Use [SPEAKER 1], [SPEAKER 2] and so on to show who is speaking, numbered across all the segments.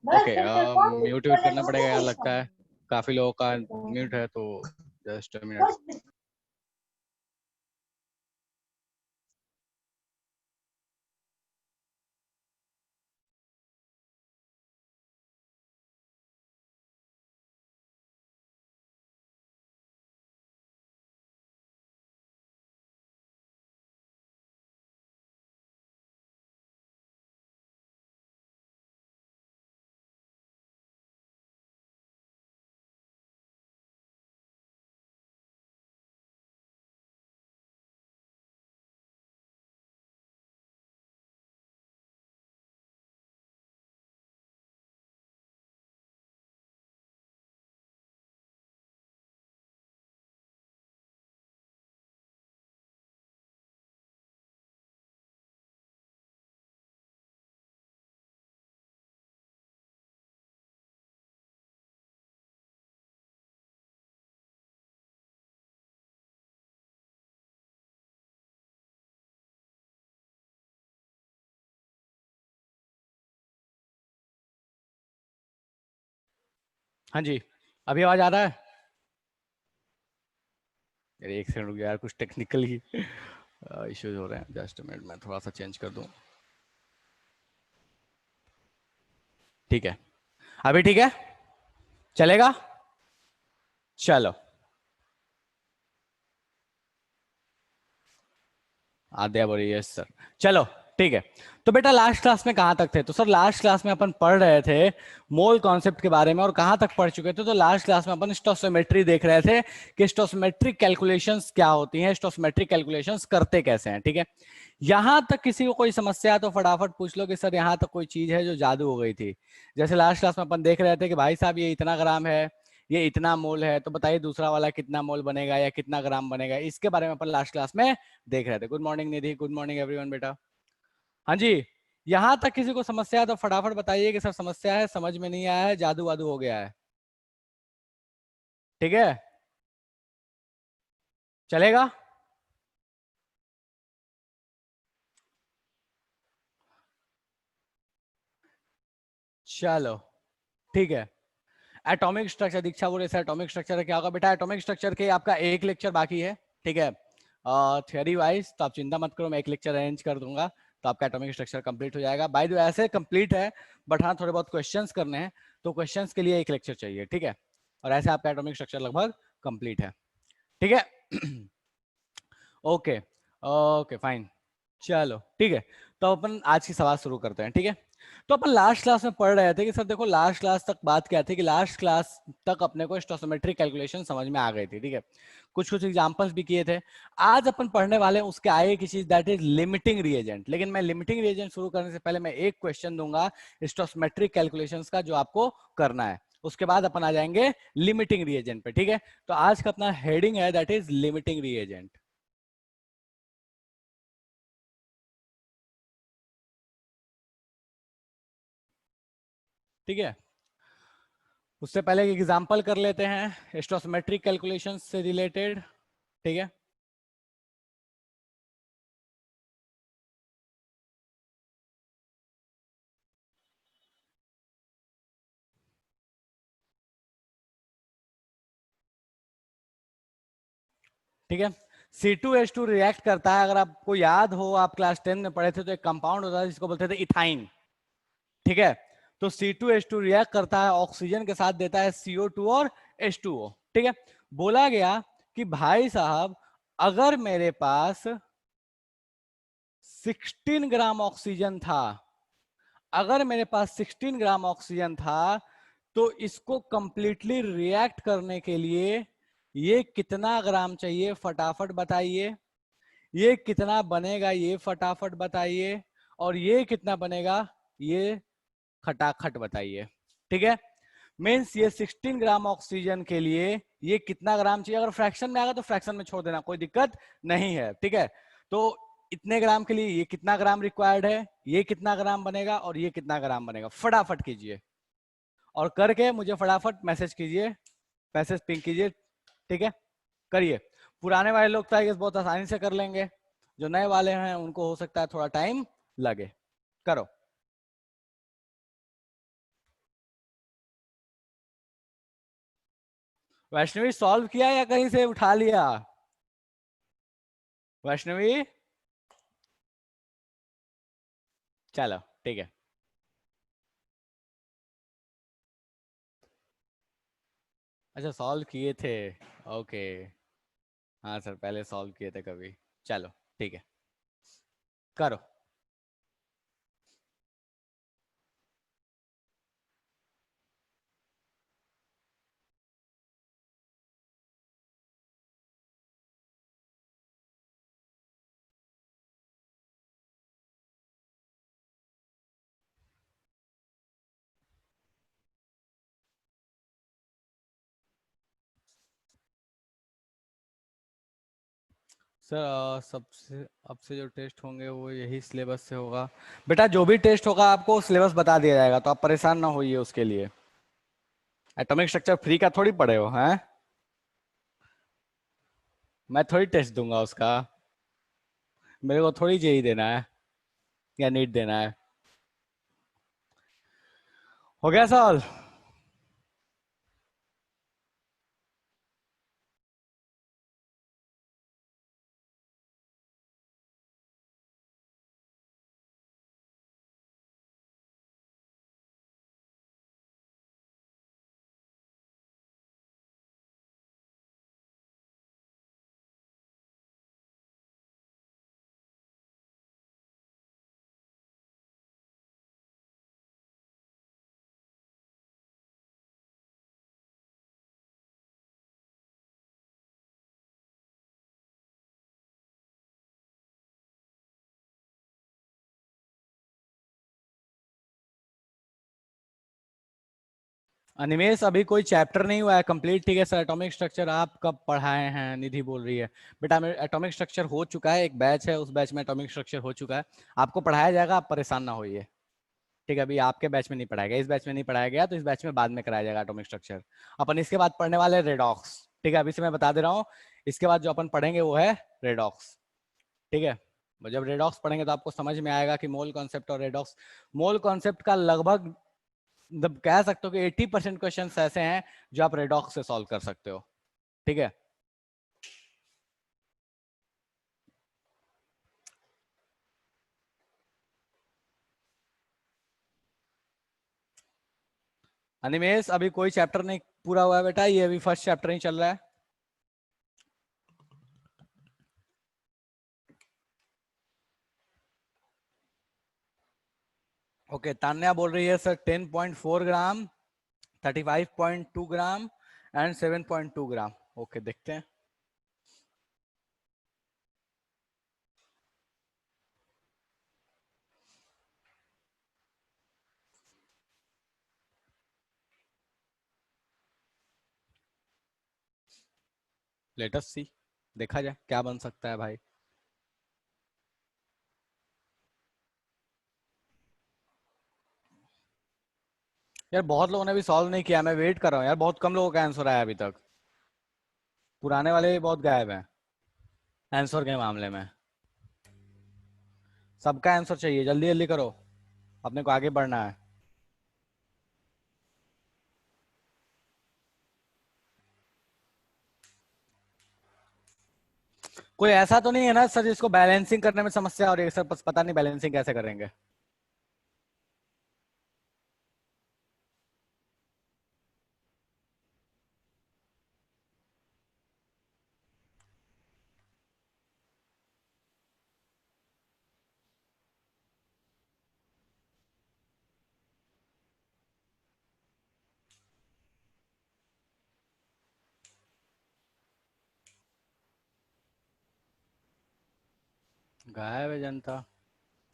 [SPEAKER 1] Okay, mute व्यूट करना पड़ेगा यार, लगता है काफी लोगों का म्यूट है, तो जस्ट अ मिनट। हाँ जी, अभी आवाज आ रहा है? अरे एक सेकंड रुक यार, कुछ टेक्निकल ही इश्यूज हो रहे हैं। जस्ट अ मिनट, मैं थोड़ा सा चेंज कर दूं। ठीक है, अभी ठीक है, चलेगा? चलो, आद्या बोलिए यस सर। चलो ठीक है, तो बेटा लास्ट क्लास में कहाँ तक थे? तो सर लास्ट क्लास में अपन पढ़ रहे थे मोल कॉन्सेप्ट के बारे में, और कहाँ तक पढ़ चुके थे? तो लास्ट क्लास में अपन स्टोसियोमेट्री देख रहे थे कि स्टोसियोमेट्रिक कैलकुलेशंस क्या होती हैं, स्टोसियोमेट्रिक कैलकुलेशंस करते कैसे हैं। ठीक है, यहां तक किसी को कोई समस्या है तो फटाफट पूछ लो कि सर यहाँ तक कोई चीज है जो जादू हो गई थी। जैसे लास्ट क्लास में अपन देख रहे थे कि भाई साहब ये इतना ग्राम है, ये इतना मोल है, तो बताइए दूसरा वाला कितना मोल बनेगा या कितना ग्राम बनेगा, इसके बारे में अपन लास्ट क्लास में देख रहे थे। गुड मॉर्निंग निधि, गुड मॉर्निंग एवरीवन बेटा। हाँ जी, यहां तक किसी को समस्या है तो फटाफट बताइए कि सर समस्या है, समझ में नहीं आया है, जादू वादू हो गया है। ठीक है, चलेगा? चलो ठीक है। एटॉमिक स्ट्रक्चर, दीक्षा बोले सर एटॉमिक स्ट्रक्चर क्या होगा? बेटा एटॉमिक स्ट्रक्चर के आपका एक लेक्चर बाकी है। ठीक है, थ्योरी वाइज तो आप चिंता मत करो, मैं एक लेक्चर अरेंज कर दूंगा तो आपका एटॉमिक स्ट्रक्चर कंप्लीट हो जाएगा। बाय द वे ऐसे कंप्लीट है, बट हाँ थोड़े बहुत क्वेश्चंस करने हैं, तो क्वेश्चंस के लिए एक लेक्चर चाहिए। ठीक है, और ऐसे आपका एटॉमिक स्ट्रक्चर लगभग कंप्लीट है। ठीक है ओके ओके फाइन, चलो ठीक है। तो अपन आज की सवाल शुरू करते हैं। ठीक है, तो अपन लास्ट क्लास में पढ़ रहे थे कि सर देखो लास्ट क्लास तक बात क्या थी कि लास्ट क्लास तक अपने को स्टोसियोमेट्रिक कैलकुलेशन समझ में आ गई थी। ठीक है, कुछ कुछ एग्जांपल्स भी किए थे। आज अपन पढ़ने वाले हैं उसके आगे की चीज, दैट इज लिमिटिंग रिएजेंट। लेकिन मैं लिमिटिंग रिएजेंट शुरू करने से पहले मैं एक क्वेश्चन दूंगा स्टोसियोमेट्रिक कैलकुलेशंस का जो आपको करना है, उसके बाद अपन आ जाएंगे लिमिटिंग रिएजेंट पे। ठीक है, तो आज का अपना हेडिंग है दैट इज लिमिटिंग रिएजेंट। ठीक है, उससे पहले एक एग्जांपल कर लेते हैं स्टोसियोमेट्रिक कैलकुलेशन से रिलेटेड। ठीक है, ठीक है, C2H2 रिएक्ट करता है। अगर आपको याद हो, आप क्लास 10 में पढ़े थे, तो एक कंपाउंड होता है जिसको बोलते थे इथाइन। ठीक है, तो C2H2 रिएक्ट करता है, ऑक्सीजन के साथ देता है CO2 और H2O। ठीक है, बोला गया कि भाई साहब अगर मेरे पास 16 ग्राम ऑक्सीजन था, अगर मेरे पास 16 ग्राम ऑक्सीजन था, तो इसको कंप्लीटली रिएक्ट करने के लिए ये कितना ग्राम चाहिए फटाफट बताइए। ये कितना बनेगा ये फटाफट बताइए, और ये कितना बनेगा ये खटाखट बताइए। ठीक है, मीन्स ये 16 ग्राम ऑक्सीजन के लिए ये कितना ग्राम चाहिए। अगर फ्रैक्शन में आएगा तो फ्रैक्शन में छोड़ देना, कोई दिक्कत नहीं है। ठीक है, तो इतने ग्राम के लिए ये कितना ग्राम रिक्वायर्ड है, ये कितना ग्राम बनेगा और ये कितना ग्राम बनेगा, फटाफट कीजिए और करके मुझे फटाफट मैसेज कीजिए, मैसेज पिंग कीजिए। ठीक है, करिए। पुराने वाले लोग तो आई गेस बहुत आसानी से कर लेंगे, जो नए वाले हैं उनको हो सकता है थोड़ा टाइम लगे। करो। वैष्णवी सॉल्व किया या कहीं से उठा लिया? वैष्णवी, चलो ठीक है। अच्छा सॉल्व किए थे। ओके। हाँ सर, पहले सॉल्व किए थे कभी। चलो ठीक है, करो। सर सबसे अब से जो टेस्ट होंगे वो यही सिलेबस से होगा। बेटा जो भी टेस्ट होगा आपको सिलेबस बता दिया जाएगा, तो आप परेशान ना होइए उसके लिए। एटॉमिक स्ट्रक्चर फ्री का थोड़ी पढ़े हो हैं? मैं थोड़ी टेस्ट दूंगा उसका। मेरे को थोड़ी जेई देना है या नीट देना है। हो गया सवाल? अनिमेश अभी कोई चैप्टर नहीं हुआ है कंप्लीट, ठीक है सर। एटॉमिक स्ट्रक्चर आप कब पढ़ाए हैं? निधि बोल रही है। बेटा मेरे एटॉमिक स्ट्रक्चर हो चुका है, एक बैच है, उस बैच में एटॉमिक स्ट्रक्चर हो चुका है। आपको पढ़ाया जाएगा, आप परेशान ना होइए। ठीक है, अभी आपके बैच में नहीं पढ़ाया गया, इस बैच में नहीं पढ़ाया गया, तो इस बैच में बाद में कराया जाएगा एटॉमिक स्ट्रक्चर। अपन इसके बाद पढ़ने वाले रेडॉक्स। ठीक है, अभी से मैं बता दे रहा हूँ। इसके बाद जो अपन पढ़ेंगे वो है रेडॉक्स। ठीक है। जब रेडॉक्स पढ़ेंगे तो आपको समझ में आएगा कि मोल कॉन्सेप्ट और रेडॉक्स, मोल कॉन्सेप्ट का लगभग मतलब कह सकते हो कि 80% क्वेश्चन ऐसे हैं जो आप रेडॉक्स से सॉल्व कर सकते हो। ठीक है। अनिमेश अभी कोई चैप्टर नहीं पूरा हुआ है बेटा, ये अभी फर्स्ट चैप्टर ही चल रहा है। ओके, तान्या बोल रही है sir 10.4 gram, 35.2 gram and 7.2 gram. Okay देखते हैं। लेट अस सी, देखा जाए क्या बन सकता है भाई। यार बहुत लोगों ने भी सॉल्व नहीं किया, मैं वेट कर रहा हूँ यार, बहुत कम लोगों का आंसर आया अभी तक। पुराने वाले भी बहुत गायब हैं आंसर के मामले में। सबका आंसर चाहिए, जल्दी जल्दी करो, अपने को आगे बढ़ना है। कोई ऐसा तो नहीं है ना सर जिसको बैलेंसिंग करने में समस्या हो रही है सर? बस पता नहीं बैलेंसिंग कैसे करेंगे। गायब है जनता।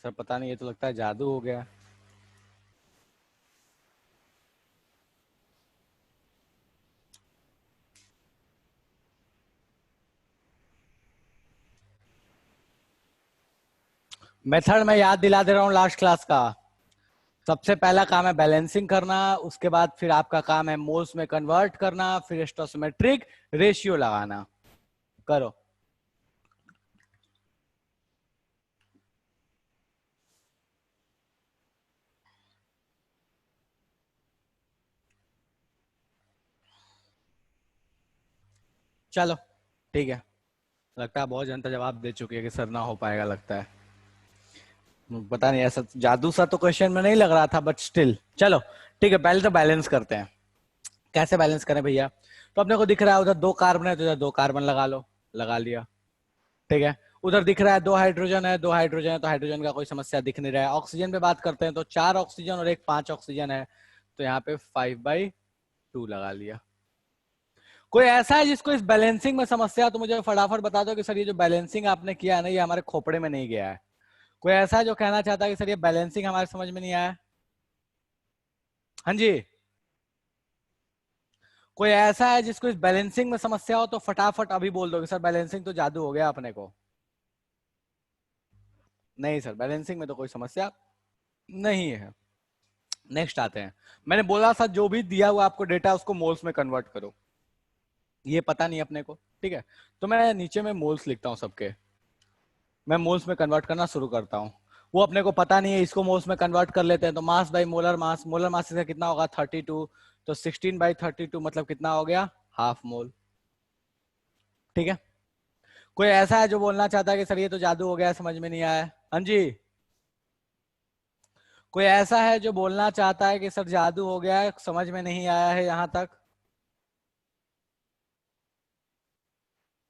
[SPEAKER 1] सर पता नहीं, ये तो लगता है जादू हो गया। मेथड मैं याद दिला दे रहा हूँ लास्ट क्लास का। सबसे पहला काम है बैलेंसिंग करना, उसके बाद फिर आपका काम है मोल्स में कन्वर्ट करना, फिर स्टोसिमेट्रिक रेशियो लगाना। करो। चलो ठीक है, लगता है बहुत जनता जवाब दे चुकी है कि सर ना हो पाएगा, लगता है। पता नहीं, ऐसा जादू सा तो क्वेश्चन में नहीं लग रहा था, बट स्टिल चलो ठीक है, पहले तो बैलेंस करते हैं। कैसे बैलेंस करें भैया? तो अपने को दिख रहा है उधर 2 कार्बन है, तो इधर 2 कार्बन लगा लो, लगा लिया। ठीक है, उधर दिख रहा है 2 हाइड्रोजन है, 2 हाइड्रोजन है, तो हाइड्रोजन का कोई समस्या दिख नहीं रहा है। ऑक्सीजन पे बात करते हैं, तो 4 ऑक्सीजन और एक 5 ऑक्सीजन है, तो यहाँ पे 5/2 लगा लिया। कोई ऐसा है जिसको इस बैलेंसिंग में समस्या, तो मुझे फटाफट बता दो कि सर ये जो बैलेंसिंग आपने किया है ना, ये हमारे खोपड़े में नहीं गया है। कोई ऐसा है जो कहना चाहता है कि सर ये बैलेंसिंग हमारे समझ में नहीं आया? हाँ जी, कोई ऐसा है जिसको इस बैलेंसिंग में समस्या हो तो फटाफट अभी बोल दो कि सर बैलेंसिंग तो जादू हो गया अपने को। नहीं सर, बैलेंसिंग में तो कोई समस्या नहीं है। नेक्स्ट आते हैं। मैंने बोला था जो भी दिया हुआ आपको डेटा उसको मोल्स में कन्वर्ट करो, ये पता नहीं अपने को। ठीक है, तो मैं नीचे में मोल्स लिखता हूँ सबके, मैं मोल्स में कन्वर्ट करना शुरू करता हूँ। वो अपने को पता नहीं है, इसको मोल्स में कन्वर्ट कर लेते हैं। तो mass by molar mass, molar mass इसका कितना होगा 32, तो 16/32 मतलब कितना हो गया, हाफ मोल। ठीक है, कोई ऐसा है जो बोलना चाहता है कि सर ये तो जादू हो गया, समझ में नहीं आया? हाँ जी, कोई ऐसा है जो बोलना चाहता है कि सर जादू हो गया है, समझ में नहीं आया है यहां तक?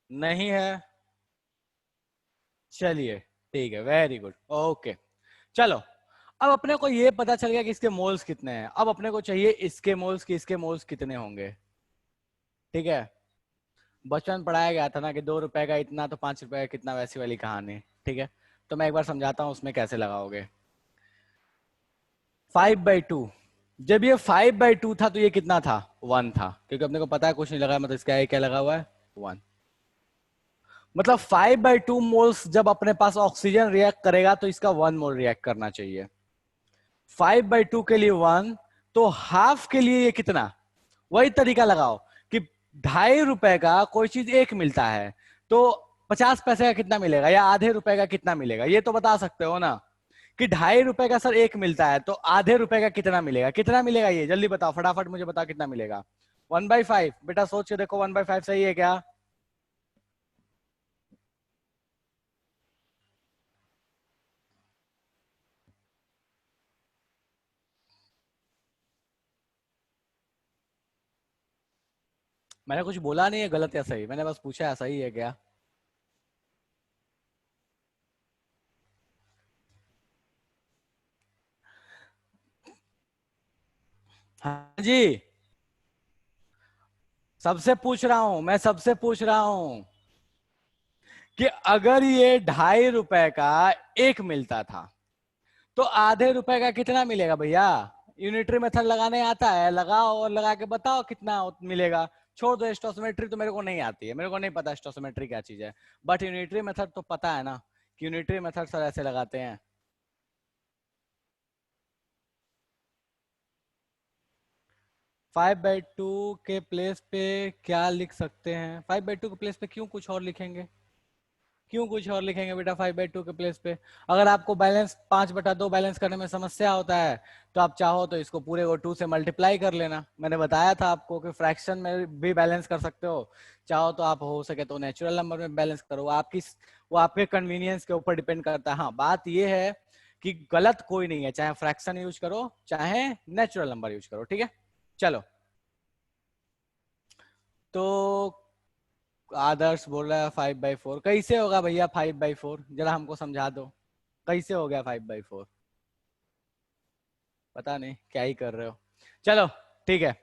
[SPEAKER 1] नहीं है? चलिए ठीक है, वेरी गुड, ओके। चलो, अब अपने को ये पता चल गया कि इसके मोल्स कितने हैं। अब अपने को चाहिए इसके मोल्स की, इसके मोल्स कितने होंगे। ठीक है, बचपन में पढ़ाया गया था ना कि 2 रुपए का इतना तो 5 रुपए का कितना, वैसी वाली कहानी। ठीक है, तो मैं एक बार समझाता हूँ उसमें कैसे लगाओगे। 5/2, जब ये 5/2 था तो ये कितना था, 1 था, क्योंकि अपने को पता है कुछ नहीं लगा, मतलब इसका क्या लगा हुआ है, 1। मतलब 5/2 मोल्स जब अपने पास ऑक्सीजन रिएक्ट करेगा तो इसका 1 मोल रिएक्ट करना चाहिए। 5/2 के लिए 1, तो हाफ के लिए ये कितना, वही तरीका लगाओ कि 2.5 रुपए का कोई चीज एक मिलता है, तो 50 पैसे का कितना मिलेगा, या आधे रुपए का कितना मिलेगा, ये तो बता सकते हो ना। कि 2.5 रुपए का सर एक मिलता है, तो आधे रुपए का कितना मिलेगा, कितना मिलेगा, ये जल्दी बताओ, फटाफट मुझे बताओ कितना मिलेगा। 1/5, बेटा सोच के देखो, 1/5 सही है क्या? मैंने कुछ बोला नहीं है गलत या सही, मैंने बस पूछा है सही है क्या। हाँ जी, सबसे पूछ रहा हूं, मैं सबसे पूछ रहा हूं कि अगर ये 2.5 रुपए का एक मिलता था, तो आधे रुपए का कितना मिलेगा भैया? यूनिटरी मेथड लगाने आता है, लगाओ और लगा के बताओ कितना मिलेगा। छोड़ दो, स्टोसिमेट्री तो मेरे को नहीं आती है, मेरे को नहीं पता स्टोसिमेट्री क्या चीज है, बट यूनिटरी मेथड तो पता है ना कि यूनिटरी मेथड सर ऐसे लगाते हैं। 5/2 के प्लेस पे क्या लिख सकते हैं? 5/2 के प्लेस पे क्यों कुछ और लिखेंगे, क्यों कुछ और लिखेंगे बेटा 5/2 के प्लेस पे? अगर आपको बैलेंस 5/2 बैलेंस करने में समस्या होता है, तो आप चाहो तो इसको पूरे को 2 से मल्टीप्लाई कर लेना। मैंने बताया था आपको कि फ्रैक्शन में भी बैलेंस कर सकते हो, चाहो तो आप हो सके तो नेचुरल नंबर में बैलेंस करो, वो आपके कन्वीनियंस के ऊपर डिपेंड करता है। हाँ, बात ये है कि गलत कोई नहीं है, चाहे फ्रैक्शन यूज करो चाहे नेचुरल नंबर यूज करो। ठीक है, चलो, तो आदर्श बोल रहा है 5/4, कैसे होगा भैया 5/4, जरा हमको समझा दो, कैसे हो गया 5/4? पता नहीं क्या ही कर रहे हो। चलो ठीक है,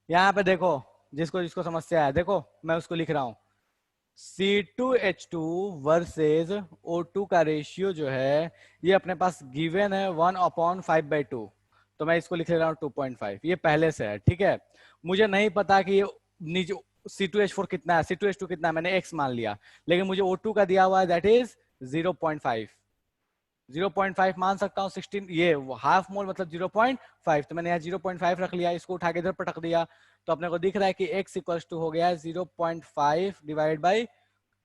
[SPEAKER 1] यहाँ पे देखो, जिसको जिसको समस्या है देखो, मैं उसको लिख रहा हूँ। C2H2 वर्सेज O2 का रेशियो जो है, ये अपने पास गिवन है 1/5/2, तो मैं इसको लिख ले रहा हूँ 2.5, ये पहले से है। ठीक है, मुझे नहीं पता कि ये नीचे C2H4 कितना है, C2H2 कितना है, मैंने X मान लिया, लेकिन मुझे O2 का दिया हुआ है दैट इज 0.5, 0.5 मान सकता हूँ 16, ये हाफ मोल मतलब 0.5, तो मैंने यहाँ 0.5 रख लिया, इसको उठा के इधर पटक दिया, तो अपने को दिख रहा है कि x इक्वल्स टू हो गया है 0.5 डिवाइड बाई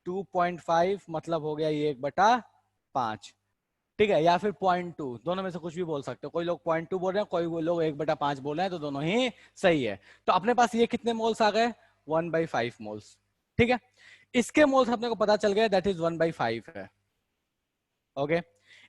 [SPEAKER 1] 2.5, मतलब हो गया ये 1/5। ठीक है, या फिर 0.2, दोनों में से कुछ भी बोल सकते हो, कोई लोग 0.2 बोल रहे हैं, कोई लोग 1/5 बोल रहे हैं, तो दोनों ही सही है। तो अपने पास ये कितने मोल्स आ गए, 1/5 मोल्स। ठीक है, इसके मोल्स अपने को पता चल गया, दैट इज 1/5 है। ओके,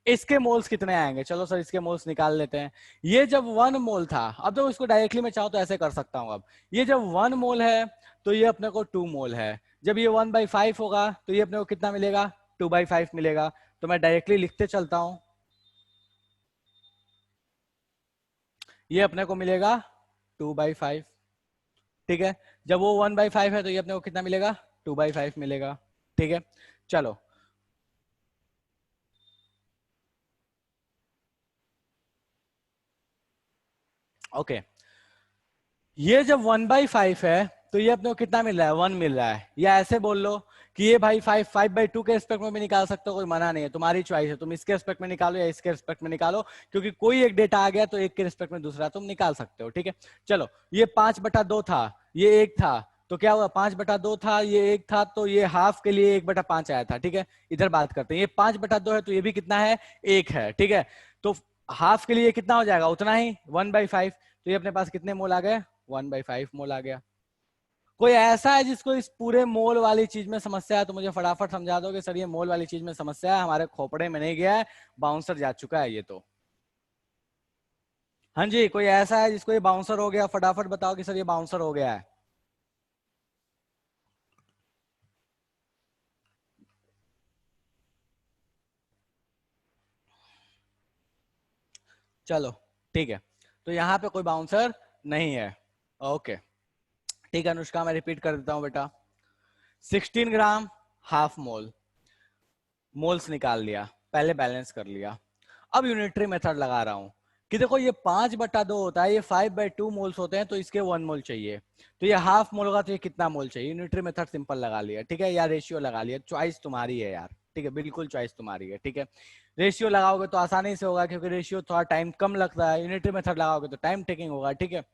[SPEAKER 1] इसके मोल्स कितने आएंगे, चलो सर इसके मोल्स निकाल लेते हैं। ये जब 1 मोल था, अब तो इसको डायरेक्टली मैं चाहूँ तो ऐसे कर सकता हूँ। अब ये जब 1 मोल है तो ये अपने को 2 मोल है। जब ये 1/5 होगा तो ये अपने को कितना मिलेगा, 2/5 मिलेगा। तो मैं डायरेक्टली लिखते चलता हूं, ये अपने को मिलेगा 2/5। ठीक है, जब वो 1/5 है तो ये अपने को कितना मिलेगा, 2/5 मिलेगा। ठीक है, चलो ओके, ये जब 1/5 है तो ये अपने को कितना मिल रहा है, 1 मिल रहा है। या ऐसे बोल लो कि ये भाई 5/2 के रिस्पेक्ट में भी निकाल सकते हो, कोई मना नहीं है, तुम्हारी चॉइस है, तुम इसके रिस्पेक्ट में निकालो या इसके रिस्पेक्ट में निकालो, क्योंकि कोई एक डेटा आ गया तो एक के रिस्पेक्ट में दूसरा तुम निकाल सकते हो। ठीक है, चलो ये 5/2 था, ये 1 था, तो क्या हुआ, 5/2 था, ये 1 था, तो ये हाफ के लिए 1/5 आया था। ठीक है, इधर बात करते हैं, ये 5/2 है तो ये भी कितना है, 1 है। ठीक है, तो हाफ के लिए कितना हो जाएगा, उतना ही, 1/5। तो ये अपने पास कितने मोल आ गए, 1/5 मोल आ गया। कोई ऐसा है जिसको इस पूरे मोल वाली चीज में समस्या है तो मुझे फटाफट समझा दो कि सर ये मोल वाली चीज में समस्या है, हमारे खोपड़े में नहीं गया है, बाउंसर जा चुका है ये तो। हाँ जी, कोई ऐसा है जिसको ये बाउंसर हो गया, फटाफट बताओ कि सर ये बाउंसर हो गया है। चलो ठीक है, तो यहाँ पे कोई बाउंसर नहीं है। ओके ठीक है अनुष्का, मैं रिपीट कर देता हूँ बेटा, 16 ग्राम हाफ मोल, मोल्स निकाल लिया, पहले बैलेंस कर लिया। अब यूनिटरी मेथड लगा रहा हूं कि देखो ये 5/2 होता है, ये 5/2 मोल्स होते हैं तो इसके 1 मोल चाहिए, तो ये हाफ मोल होगा तो ये कितना मोल चाहिए। यूनिटरी मेथड सिंपल लगा लिया, ठीक है, या रेशियो लगा लिया, चॉइस तुम्हारी है यार, ठीक है, बिल्कुल चॉइस तुम्हारी है। ठीक है, रेशियो लगाओगे तो आसानी से होगा क्योंकि रेशियो थोड़ा टाइम कम लगता है, यूनिटरी मेथड लगाओगे तो टाइम टेकिंग होगा। ठीक है,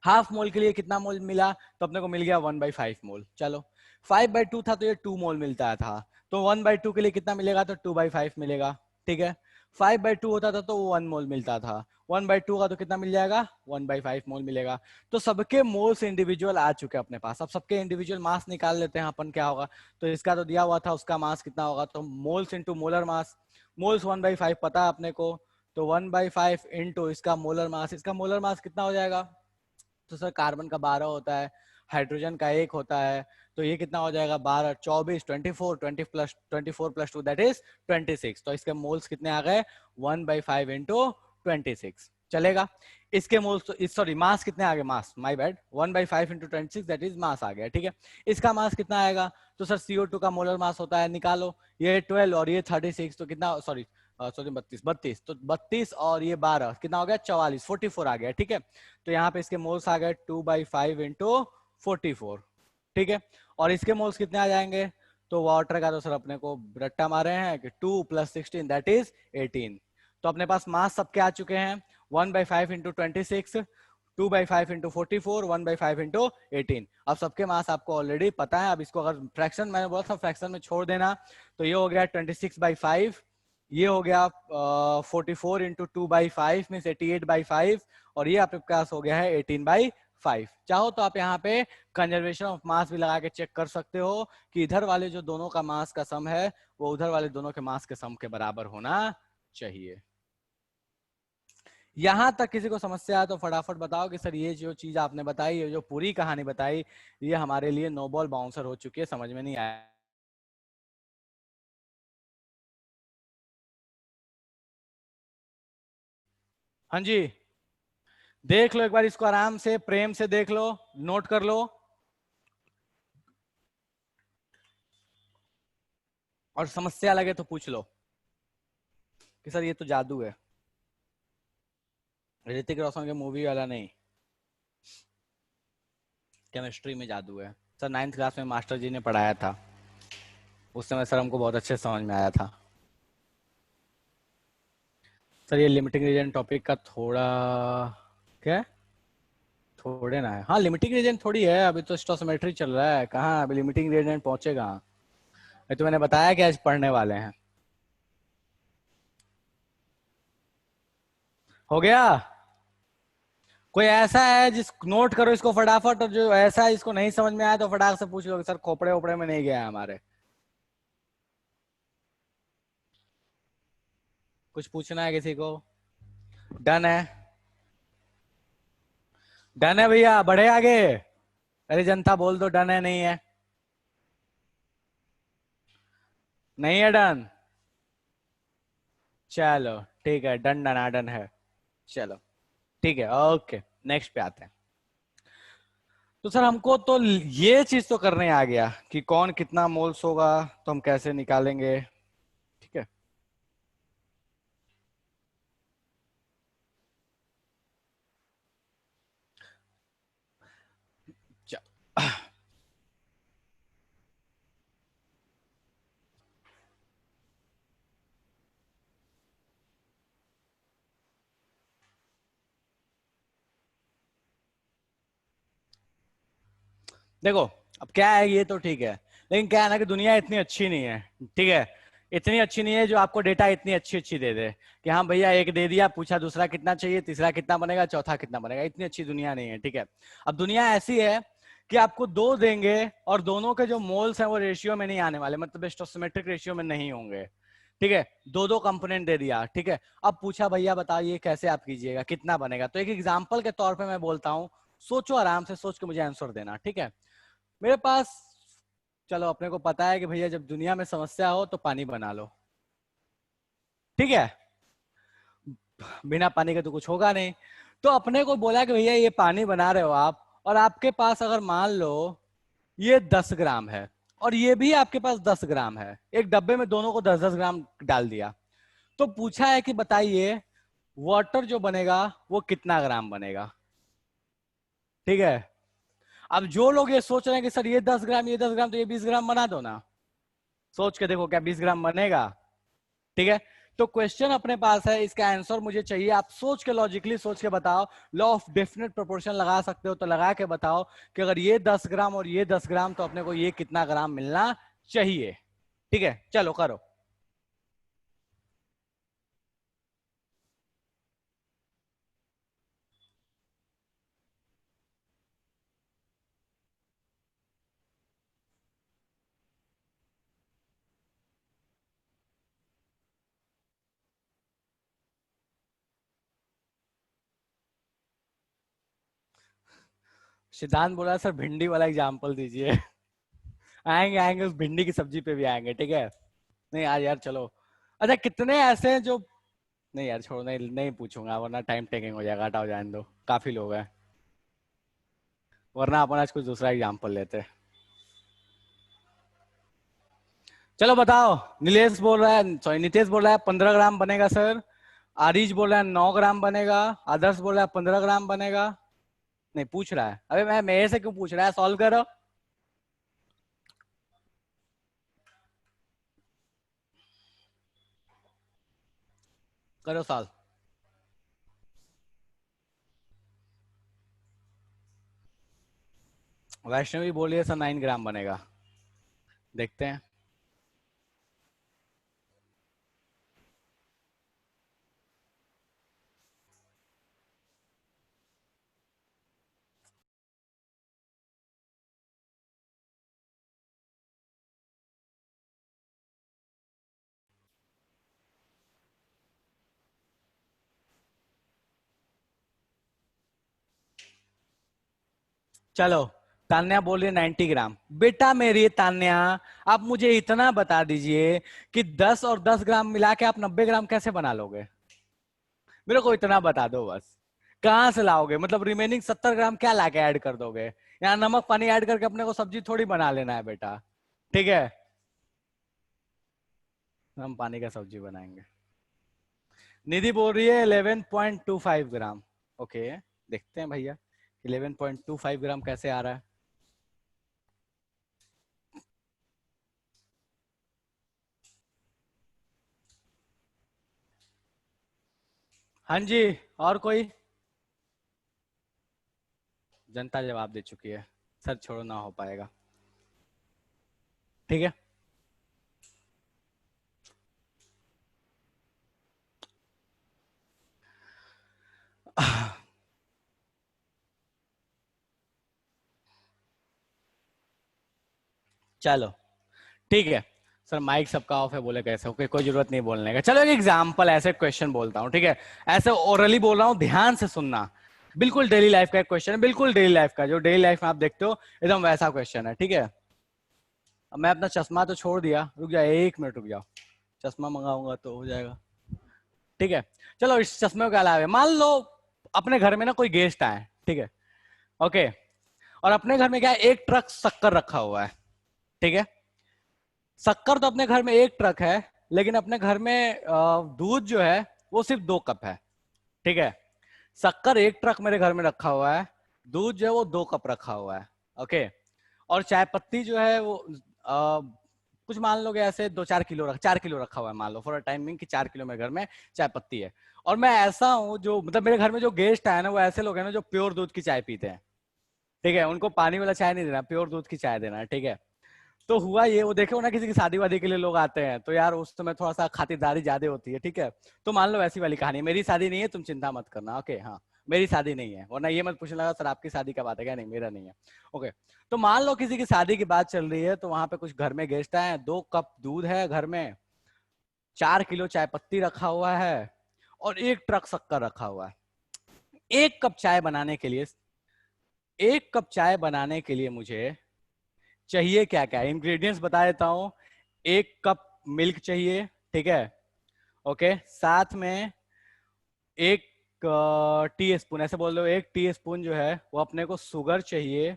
[SPEAKER 1] हाफ मोल के लिए कितना मोल मिला, तो अपने को मिल गया 1/5 मोल। चलो 5/2 था तो ये 2 मोल मिलता था, तो 1/2 के लिए कितना मिलेगा, तो 2/5 मिलेगा। ठीक है, 5/2 होता था तो वो 1 मोल मिलता था, 1/2 का तो कितना मिल जाएगा, 1/5 मोल मिलेगा। तो सबके मोल्स इंडिविजुअल आ चुके हैं अपने पास। अब सबके इंडिविजुअल मास निकाल लेते हैं अपन, क्या होगा, तो इसका तो दिया हुआ था, उसका मास कितना होगा, तो moles into molar mass, moles 1/5 पता है अपने को, तो 1/5 इंटू इसका मोलर मास, इसका मोलर मास कितना हो जाएगा, तो सर कार्बन का 12 होता है, हाइड्रोजन का 1 होता है, तो ये कितना हो जाएगा, 12 24 24, 20 + 24 + 2 दैट इज 26। तो इसके मोल्स कितने आ गए, 1/5 इंटू 26 चलेगा। इसके मोल्स तो सॉरी मास कितने आ गए, mass my bad, 1/5 into 26 that is mass आ गया। ठीक है, इसका मास कितना आएगा, तो सर CO2 का मोलर मास होता है, निकालो, ये 12 और ये 36, तो कितना, सॉरी सॉरी 32 तो 32 और ये 12 कितना हो गया, 44 44 आ गया। ठीक है, तो यहाँ पे इसके मोल्स आ गए 2/5 इंटू 44। ठीक है, और इसके मोल्स कितने आ जाएंगे, तो वाटर का तो सर अपने को रट्टा मारे हैं कि 2 + 16 दैट इज 18। तो अपने पास मास सबके आ चुके हैं, 1/5 इंटू 26, 2/5 इंटू 44, 1/5 इंटू 18। अब सबके मास आपको ऑलरेडी पता है। अब इसको अगर फ्रैक्शन, मैंने बोला था फ्रैक्शन में छोड़ देना, तो ये हो गया 26/5, ये हो गया 44 इंटू 2/5 मीन 88/5, और ये आपके पास हो गया है 18/5। चाहो तो आप यहाँ पे कंजर्वेशन ऑफ मास भी लगा के चेक कर सकते हो कि इधर वाले जो दोनों का मास का सम है वो उधर वाले दोनों के मास के सम के बराबर होना चाहिए। यहां तक किसी को समस्या है तो फटाफट बताओ कि सर ये जो चीज आपने बताई, ये जो पूरी कहानी बताई, ये हमारे लिए नो बॉल बाउंसर हो चुकी है, समझ में नहीं आया। हाँ जी, देख लो एक बार इसको, आराम से प्रेम से देख लो, नोट कर लो, और समस्या लगे तो पूछ लो कि सर ये तो जादू है, ऋतिक रोशन के मूवी वाला नहीं, केमिस्ट्री में जादू है। सर 9th क्लास में मास्टर जी ने पढ़ाया था, उस समय सर हमको बहुत अच्छे समझ में आया था। सर ये लिमिटिंग रीजन टॉपिक का थोड़ा, क्या, थोड़े ना है, हाँ लिमिटिंग रीजन थोड़ी है, अभी तो स्टोसिमेट्री चल रहा है, कहाँ अभी लिमिटिंग रीजन पहुंचे कहाँ। ये तो मैंने बताया कि आज पढ़ने वाले हैं। हो गया, कोई ऐसा है जिस नोट करो इसको फटाफट, और जो ऐसा है इसको नहीं समझ में आया तो फटाक से पूछ लो, सर खोपड़े ओपड़े में नहीं गया है हमारे। कुछ पूछना है किसी को? डन है? डन है भैया, बढ़े आगे। अरे जनता बोल दो डन है नहीं है। नहीं है डन? चलो ठीक है, डन डन डन है। चलो ठीक है, ओके नेक्स्ट पे आते हैं। तो सर हमको तो ये चीज तो करने आ गया कि कौन कितना मोल्स होगा, तो हम कैसे निकालेंगे। ठीक है। च- देखो, अब क्या है, ये तो ठीक है, लेकिन क्या है ना कि दुनिया इतनी अच्छी नहीं है। ठीक है, इतनी अच्छी नहीं है जो आपको डेटा इतनी अच्छी अच्छी दे दे कि हाँ भैया एक दे दिया, पूछा दूसरा कितना चाहिए, तीसरा कितना बनेगा, चौथा कितना बनेगा। इतनी अच्छी दुनिया नहीं है। ठीक है, अब दुनिया ऐसी है कि आपको दो देंगे और दोनों के जो मोल्स हैं वो रेशियो में नहीं आने वाले, मतलब स्टोसिमेट्रिक रेशियो में नहीं होंगे। ठीक है, दो दो कंपोनेंट दे दिया। ठीक है, अब पूछा भैया बताइए कैसे आप कीजिएगा, कितना बनेगा। तो एक एग्जांपल के तौर पे मैं बोलता हूँ, सोचो आराम से, सोच के मुझे आंसर देना। ठीक है, मेरे पास, चलो अपने को पता है कि भैया जब दुनिया में समस्या हो तो पानी बना लो। ठीक है, बिना पानी के तो कुछ होगा नहीं। तो अपने को बोला कि भैया ये पानी बना रहे हो आप, और आपके पास अगर मान लो ये 10 ग्राम है और ये भी आपके पास 10 ग्राम है, एक डब्बे में दोनों को 10 10 ग्राम डाल दिया, तो पूछा है कि बताइए वाटर जो बनेगा वो कितना ग्राम बनेगा। ठीक है, अब जो लोग ये सोच रहे हैं कि सर ये 10 ग्राम ये 10 ग्राम, तो ये 20 ग्राम बना दो ना, सोच के देखो क्या 20 ग्राम बनेगा। ठीक है, तो क्वेश्चन अपने पास है, इसका आंसर मुझे चाहिए। आप सोच के, लॉजिकली सोच के बताओ, लॉ ऑफ डेफिनेट प्रोपोर्शन लगा सकते हो तो लगा के बताओ कि अगर ये 10 ग्राम और ये 10 ग्राम तो अपने को ये कितना ग्राम मिलना चाहिए। ठीक है, चलो करो। सिद्धांत बोला सर भिंडी वाला एग्जाम्पल दीजिए। आएंगे आएंगे, उस भिंडी की सब्जी पे भी आएंगे। ठीक है, नहीं यार यार चलो। अच्छा कितने ऐसे हैं जो, नहीं यार छोड़ो, नहीं नहीं पूछूंगा वरना टाइम टेकिंग हो जाएगा, हटाओ जाने दो, काफी लोग हैं। वरना अपन आज कुछ दूसरा एग्जाम्पल लेते हैं। चलो बताओ। नीलेश बोल रहा है, सॉरी नितेश बोल रहा है 15 ग्राम बनेगा सर। आरिज बोल रहा है 9 ग्राम बनेगा। आदर्श बोल रहा है 15 ग्राम बनेगा। नहीं पूछ रहा है, अबे मैं मेरे से क्यों पूछ रहा है, सॉल्व करो। करो सॉल्व। वैष्णवी बोलिए सर 9 ग्राम बनेगा। देखते हैं। चलो, तान्या बोलिए 90 ग्राम। बेटा मेरी तान्या, आप मुझे इतना बता दीजिए कि 10 और 10 ग्राम मिला के आप 90 ग्राम कैसे बना लोगे। मेरे को इतना बता दो बस। कहाँ से लाओगे, मतलब रिमेनिंग 70 ग्राम क्या लाके ऐड कर दोगे? यहाँ नमक पानी ऐड करके अपने को सब्जी थोड़ी बना लेना है बेटा। ठीक है, हम पानी का सब्जी बनाएंगे। निधि बोल रही है 11.25 ग्राम। ओके, देखते हैं भैया 11.25 ग्राम कैसे आ रहा है। हाँ जी, और कोई? जनता जवाब दे चुकी है। सर छोड़ो, ना हो पाएगा। ठीक है, चलो ठीक है सर, माइक सबका ऑफ है, बोले कैसे? ओके, कोई जरूरत नहीं बोलने का। चलो एक एग्जांपल ऐसे क्वेश्चन बोलता हूँ, ठीक है? ऐसे ओरली बोल रहा हूँ, ध्यान से सुनना। बिल्कुल डेली लाइफ का एक क्वेश्चन है, बिल्कुल डेली लाइफ का, जो डेली लाइफ में आप देखते हो, एकदम वैसा क्वेश्चन है, ठीक है? अब मैं अपना चश्मा तो छोड़ दिया, रुक जाओ 1 मिनट रुक जाओ, चश्मा मंगाऊंगा तो हो जाएगा, ठीक है? चलो इस चश्मे के अलावा मान लो अपने घर में ना कोई गेस्ट आए, ठीक है? ओके, और अपने घर में क्या है, एक ट्रक शक्कर रखा हुआ है, ठीक है? शक्कर तो अपने घर में एक ट्रक है, लेकिन अपने घर में दूध जो है वो सिर्फ 2 कप है, ठीक है? शक्कर एक ट्रक मेरे घर में रखा हुआ है, दूध जो है वो 2 कप रखा हुआ है, ओके? और चाय पत्ती जो है वो कुछ मान लो कि ऐसे 4 किलो रखा हुआ है, मान लो फॉर अ टाइमिंग कि 4 किलो मेरे घर में चाय पत्ती है। और मैं ऐसा हूँ जो मतलब मेरे घर में जो गेस्ट आए ना वो ऐसे लोग हैं ना जो प्योर दूध की चाय पीते हैं, ठीक है? उनको पानी वाला चाय नहीं देना, प्योर दूध की चाय देना है, ठीक है? तो हुआ ये, वो देखे हो ना किसी की शादी वादी के लिए लोग आते हैं तो यार उस समय थोड़ा सा खातिरदारी ज्यादा होती है, ठीक है? तो मान लो वैसी वाली कहानी, मेरी शादी नहीं है, तुम चिंता मत करना, ओके? हाँ, मेरी शादी नहीं है, वरना ये मत पूछने लगा सर आपकी शादी का बात है क्या? नहीं, मेरा नहीं है, ओके? तो मान लो किसी की शादी की बात चल रही है, तो वहां पे कुछ घर में गेस्ट आए, 2 कप दूध है घर में, 4 किलो चाय पत्ती रखा हुआ है, और एक ट्रक शक्कर रखा हुआ है। एक कप चाय बनाने के लिए, एक कप चाय बनाने के लिए मुझे चाहिए क्या क्या, इंग्रेडिएंट्स बता देता हूं। 1 कप मिल्क चाहिए, ठीक है? ओके, साथ में 1 टी स्पून, ऐसे बोल दो 1 टी स्पून जो है वो अपने को शुगर चाहिए,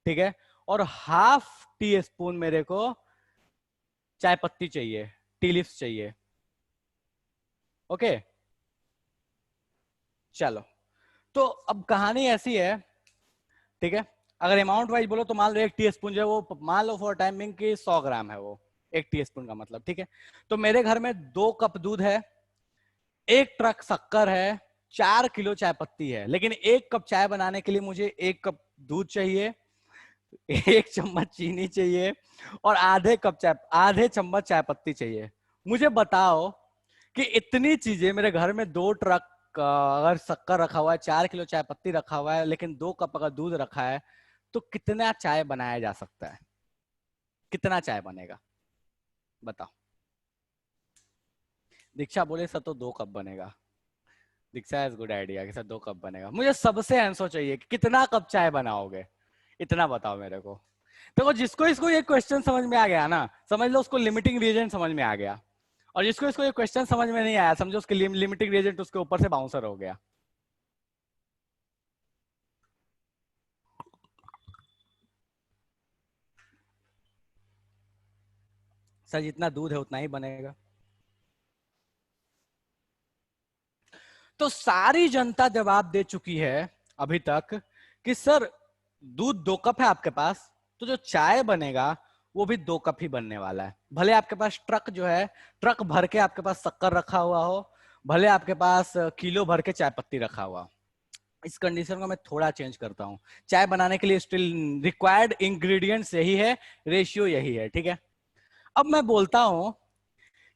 [SPEAKER 1] ठीक है? और ½ टी स्पून मेरे को चाय पत्ती चाहिए, टी लीव्स चाहिए, ओके? चलो, तो अब कहानी ऐसी है, ठीक है? अगर अमाउंट वाइज बोलो तो मान लो 1 टी स्पून जो है वो, मान लो फॉर टाइमिंग की 100 ग्राम है वो, 1 टी स्पून का मतलब, ठीक है? तो मेरे घर में 2 कप दूध है, एक ट्रक शक्कर है, 4 किलो चाय पत्ती है, लेकिन 1 कप चाय बनाने के लिए मुझे 1 कप दूध चाहिए, 1 चम्मच चीनी चाहिए, और आधे चम्मच चाय पत्ती चाहिए। मुझे बताओ कि इतनी चीजें मेरे घर में 2 ट्रक अगर शक्कर रखा हुआ है, 4 किलो चाय पत्ती रखा हुआ है, लेकिन 2 कप अगर दूध रखा है, तो कितना चाय बनाया जा सकता है? कितना चाय बनेगा बताओ? दीक्षा बोले सर तो 2 कप बनेगा। दीक्षा इज गुड आइडिया कि सर 2 कप बनेगा। मुझे सबसे आंसर चाहिए कि कितना कप चाय बनाओगे, इतना बताओ मेरे को। देखो जिसको इसको ये क्वेश्चन समझ में आ गया ना, समझ लो उसको लिमिटिंग रीजन समझ में आ गया, और जिसको इसको ये क्वेश्चन समझ में नहीं आया, समझो उसके लिमिटिंग रीजन उसके ऊपर से बाउंसर हो गया। सर जितना दूध है उतना ही बनेगा। तो सारी जनता जवाब दे चुकी है अभी तक कि सर दूध 2 कप है आपके पास, तो जो चाय बनेगा वो भी 2 कप ही बनने वाला है। भले आपके पास ट्रक जो है, ट्रक भर के आपके पास शक्कर रखा हुआ हो, भले आपके पास किलो भर के चाय पत्ती रखा हुआ हो। इस कंडीशन को मैं थोड़ा चेंज करता हूँ। चाय बनाने के लिए स्टिल रिक्वायर्ड इंग्रेडिएंट्स यही है, रेशियो यही है, ठीक है? अब मैं बोलता हूं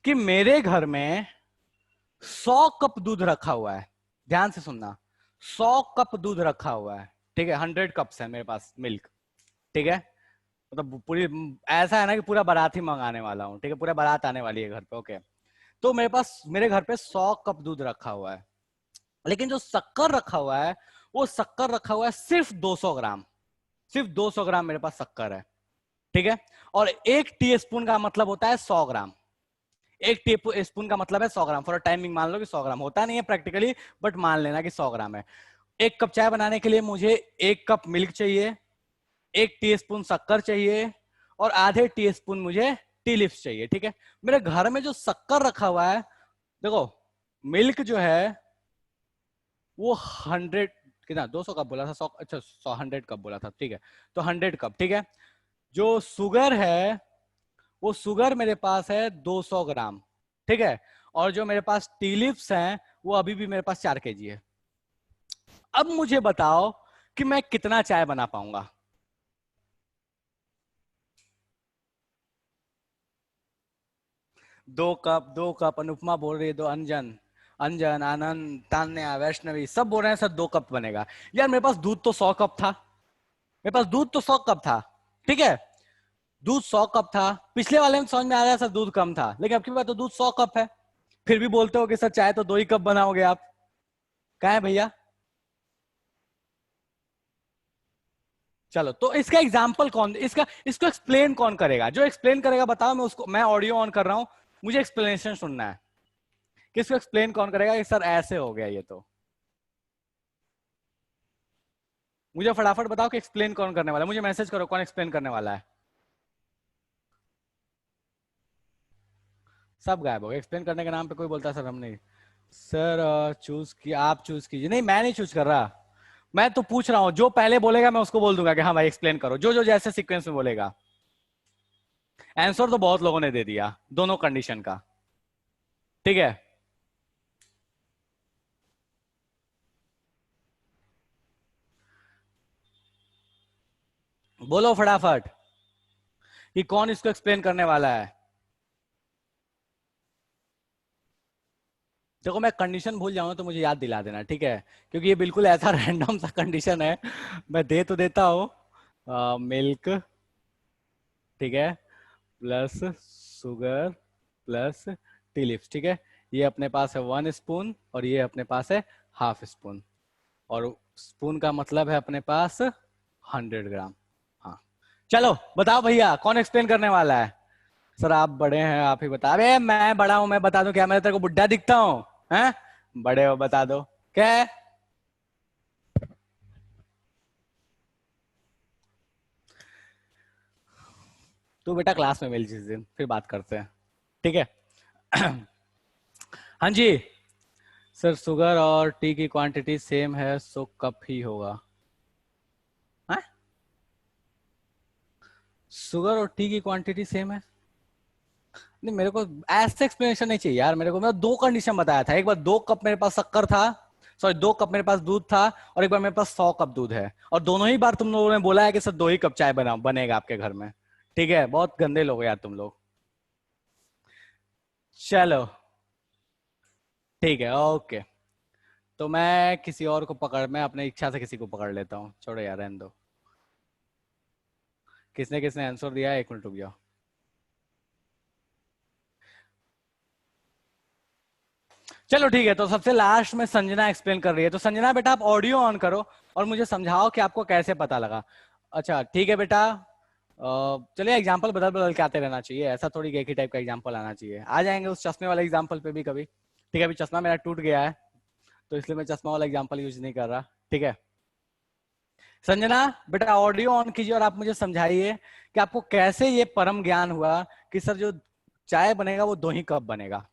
[SPEAKER 1] कि मेरे घर में 100 कप दूध रखा हुआ है, ध्यान से सुनना, 100 कप दूध रखा हुआ है, ठीक है? 100 कप्स है मेरे पास मिल्क, ठीक है? मतलब पूरी, ऐसा है ना कि पूरा बारात ही मंगाने वाला हूँ, ठीक है? पूरा बारात आने वाली है घर पे, ओके? तो मेरे पास, मेरे घर पे 100 कप दूध रखा हुआ है, लेकिन जो शक्कर रखा हुआ है, वो शक्कर रखा हुआ है सिर्फ 200 ग्राम, सिर्फ 200 ग्राम मेरे पास शक्कर है, ठीक है? और 1 टी स्पून का मतलब होता है 100 ग्राम, 1 टी स्पून का मतलब है 100 ग्राम। फॉर टाइमिंग मान लो कि 100 ग्राम होता नहीं है प्रैक्टिकली, बट मान लेना कि 100 ग्राम है। 1 कप चाय बनाने के लिए मुझे 1 कप मिल्क चाहिए, 1 टी स्पून शक्कर चाहिए, और ½ टी स्पून मुझे टी लिप्स चाहिए, ठीक है? मेरे घर में जो शक्कर रखा हुआ है, देखो मिल्क जो है वो 100, कितना 200 कप बोला था, 100, अच्छा 100 कप बोला था, ठीक है? तो 100 कप, ठीक है? जो शुगर है वो शुगर मेरे पास है 200 ग्राम, ठीक है? और जो मेरे पास टीलिप्स हैं वो अभी भी मेरे पास 4 kg है। अब मुझे बताओ कि मैं कितना चाय बना पाऊंगा? दो कप अनुपमा बोल रही है, दो अंजन, अंजन आनंद तान्या वैष्णवी सब बोल रहे हैं सर 2 कप बनेगा। यार मेरे पास दूध तो 100 कप था, मेरे पास दूध तो 100 कप था, ठीक है? दूध 100 कप था, पिछले वाले में समझ में आ रहा है सर दूध कम था, लेकिन अब की बात तो दूध 100 कप है, फिर भी बोलते हो कि सर चाय तो 2 ही कप बनाओगे आप, कहाँ है भैया? चलो तो इसका एग्जाम्पल कौन, इसको एक्सप्लेन कौन करेगा? जो एक्सप्लेन करेगा बताओ, मैं ऑडियो ऑन कर रहा हूं, मुझे एक्सप्लेनेशन सुनना है। किसको एक्सप्लेन कौन करेगा कि सर ऐसे हो गया ये? तो मुझे फटाफट बताओ कि एक्सप्लेन कौन करने वाला है, मुझे मैसेज करो कौन एक्सप्लेन करने वाला है। सब गायब हो गए, एक्सप्लेन करने के नाम पे कोई बोलता है सर हम नहीं। सर चूज किया, आप चूज कीजिए। नहीं मैं नहीं चूज कर रहा, मैं तो पूछ रहा हूं, जो पहले बोलेगा मैं उसको बोल दूंगा कि हाँ भाई एक्सप्लेन करो, जो जो जैसे सीक्वेंस में बोलेगा। आंसर तो बहुत लोगों ने दे दिया दोनों कंडीशन का, ठीक है। बोलो फटाफट कि कौन इसको एक्सप्लेन करने वाला है। देखो मैं कंडीशन भूल जाऊंगा तो मुझे याद दिला देना, ठीक है, क्योंकि ये बिल्कुल ऐसा रैंडम सा कंडीशन है। मैं दे तो देता हूँ, मिल्क, ठीक है, plus sugar plus T lips, ठीक है। ये अपने पास है 1 स्पून और ये अपने पास है हाफ स्पून, और स्पून का मतलब है अपने पास 100 ग्राम। हाँ चलो बताओ भैया कौन एक्सप्लेन करने वाला है? सर आप बड़े हैं, आप ही बता। अरे मैं बड़ा हूं, मैं बता दूं क्या? मैं तेरे को बुड्ढा दिखता हूँ हैं? बड़े हो बता दो क्या है? तू बेटा क्लास में मिल जिस दिन, फिर बात करते हैं, ठीक है। हाँ जी सर, शुगर और टी की क्वांटिटी सेम है सो कप ही होगा। हाँ? शुगर और टी की क्वांटिटी सेम है? नहीं मेरे को ऐसे एक्सप्लेनेशन नहीं चाहिए यार, मेरे को मैं 2 कंडीशन बताया था, एक बार 2 कप मेरे पास शक्कर था, सॉरी 2 कप मेरे पास दूध था, और एक बार मेरे पास 100 कप दूध है, और दोनों ही बार तुम लोगों ने बोला है कि सर 2 ही कप चाय बनेगा आपके घर में। ठीक है, बहुत गंदे लोग यार तुम लोग। चलो ठीक है ओके। तो मैं किसी और को पकड़, मैं अपने इच्छा से किसी को पकड़ लेता हूँ, छोड़ो यार रहने दो। किसने किसने आंसर दिया है? 1 मिनट रुक जाओ। चलो ठीक है, तो सबसे लास्ट में संजना एक्सप्लेन कर रही है, तो संजना बेटा आप ऑडियो ऑन करो और मुझे समझाओ कि आपको कैसे पता लगा। अच्छा ठीक है बेटा, चलिए एग्जांपल बदल बदल के आते रहना चाहिए, ऐसा थोड़ी एक ही टाइप का एग्जांपल आना चाहिए। आ जाएंगे उस चश्मे वाले एग्जांपल पे भी कभी, ठीक है। अभी चश्मा मेरा टूट गया है तो इसलिए मैं चश्मा वाला एग्जांपल यूज नहीं कर रहा, ठीक है। संजना बेटा ऑडियो ऑन कीजिए और आप मुझे समझाइए कि आपको कैसे ये परम ज्ञान हुआ कि सर जो चाय बनेगा वो 2 ही कप बनेगा।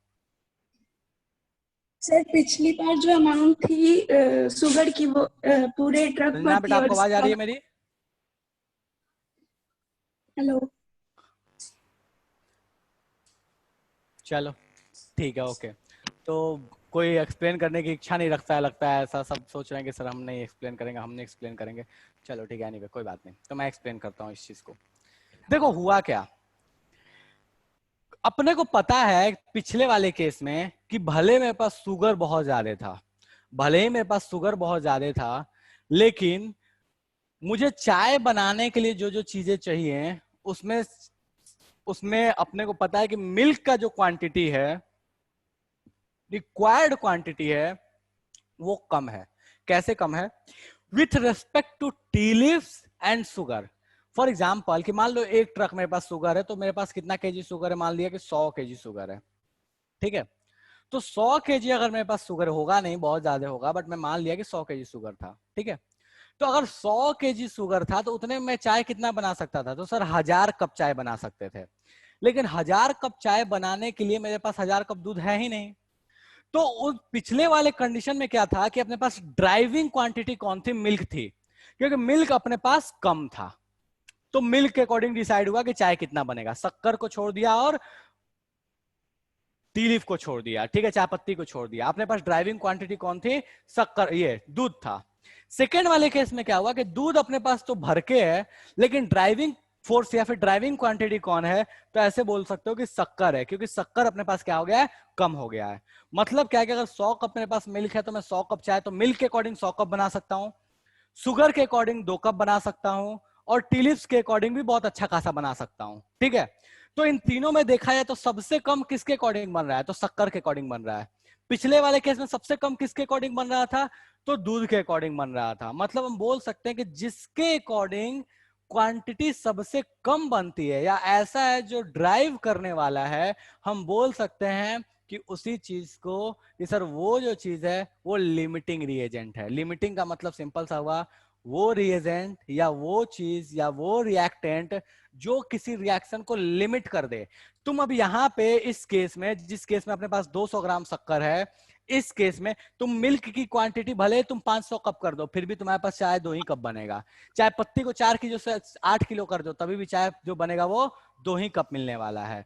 [SPEAKER 2] सर पिछली बार जो अमाउंट थी शुगर की वो पूरे ट्रक
[SPEAKER 1] संजना
[SPEAKER 2] पर थी
[SPEAKER 1] बेटा
[SPEAKER 2] और
[SPEAKER 1] आपको आवाज आ रही है मेरी?
[SPEAKER 2] हेलो।
[SPEAKER 1] चलो ठीक है ओके। तो कोई एक्सप्लेन करने की इच्छा नहीं रखता है, लगता है ऐसा, सब सोच रहे हैं कि सर हम नहीं एक्सप्लेन करेंगे, हम नहीं एक्सप्लेन करेंगे। चलो ठीक है, एनीवे कोई बात नहीं, तो मैं एक्सप्लेन करता हूँ इस चीज को। देखो हुआ क्या, अपने को पता है पिछले वाले केस में कि भले मेरे पास शुगर बहुत ज्यादा था, भले ही मेरे पास शुगर बहुत ज्यादा था, लेकिन मुझे चाय बनाने के लिए जो जो चीजें चाहिए उसमें उसमें अपने को पता है कि मिल्क का जो क्वांटिटी है, रिक्वायर्ड क्वांटिटी है, वो कम है। कैसे कम है? With respect to tea leaves and sugar. For example कि मान लो एक ट्रक मेरे पास शुगर है, तो मेरे पास कितना केजी शुगर है? मान लिया कि 100 केजी शुगर है, ठीक है। तो 100 केजी अगर मेरे पास शुगर होगा, नहीं बहुत ज्यादा होगा, बट मैं मान लिया कि 100 केजी शुगर था, ठीक है। तो अगर 100 केजी शुगर था तो उतने में चाय कितना बना सकता था? तो सर 1000 कप चाय बना सकते थे, लेकिन 1000 कप चाय बनाने के लिए मेरे पास 1000 कप दूध है ही नहीं। तो उस पिछले वाले कंडीशन में क्या था कि अपने पास ड्राइविंग क्वांटिटी कौन थी? मिल्क थी, क्योंकि मिल्क अपने पास कम था। तो मिल्क के अकॉर्डिंग डिसाइड हुआ कि चाय कितना बनेगा, शक्कर को छोड़ दिया और टी लीफ को छोड़ दिया, ठीक है, चाय पत्ती को छोड़ दिया। अपने पास ड्राइविंग क्वांटिटी कौन थी? शक्कर, ये दूध था। सेकेंड वाले केस में क्या हुआ कि दूध अपने पास तो भर के है, लेकिन ड्राइविंग फोर्स या फिर ड्राइविंग क्वांटिटी कौन है? तो ऐसे बोल सकते हो कि शक्कर है, क्योंकि शक्कर अपने पास क्या हो गया है? कम हो गया है। मतलब क्या है कि अगर 100 कप मेरे पास मिल्क है तो मैं 100 कप चाय तो मिल्क के अकॉर्डिंग 100 कप बना सकता हूं, शुगर के अकॉर्डिंग 2 कप बना सकता हूं, और टिलिप्स के अकॉर्डिंग भी बहुत अच्छा खासा बना सकता हूं, ठीक है। तो इन तीनों में देखा जाए तो सबसे कम किसके अकॉर्डिंग बन रहा है, तो शक्कर के अकॉर्डिंग बन रहा है। पिछले वाले केस में सबसे कम किसके अकॉर्डिंग बन रहा था, तो दूध के अकॉर्डिंग बन रहा था। मतलब हम बोल सकते हैं कि जिसके अकॉर्डिंग क्वांटिटी सबसे कम बनती है या ऐसा है जो ड्राइव करने वाला है, हम बोल सकते हैं कि उसी चीज को कि सर वो जो चीज है वो लिमिटिंग रिएजेंट है। लिमिटिंग का मतलब सिंपल सा हुआ, वो रिएजेंट या वो चीज या वो रिएक्टेंट जो किसी रिएक्शन को लिमिट कर दे। तुम अब यहाँ पे इस केस में, जिस केस में अपने पास 200 ग्राम शक्कर है, इस केस में तुम मिल्क की क्वांटिटी भले तुम 500 कप कर दो, फिर भी तुम्हारे पास चाय 2 ही कप बनेगा। चाय पत्ती को 4 की जो 8 किलो कर दो, तभी भी चाय जो बनेगा वो 2 ही कप मिलने वाला है।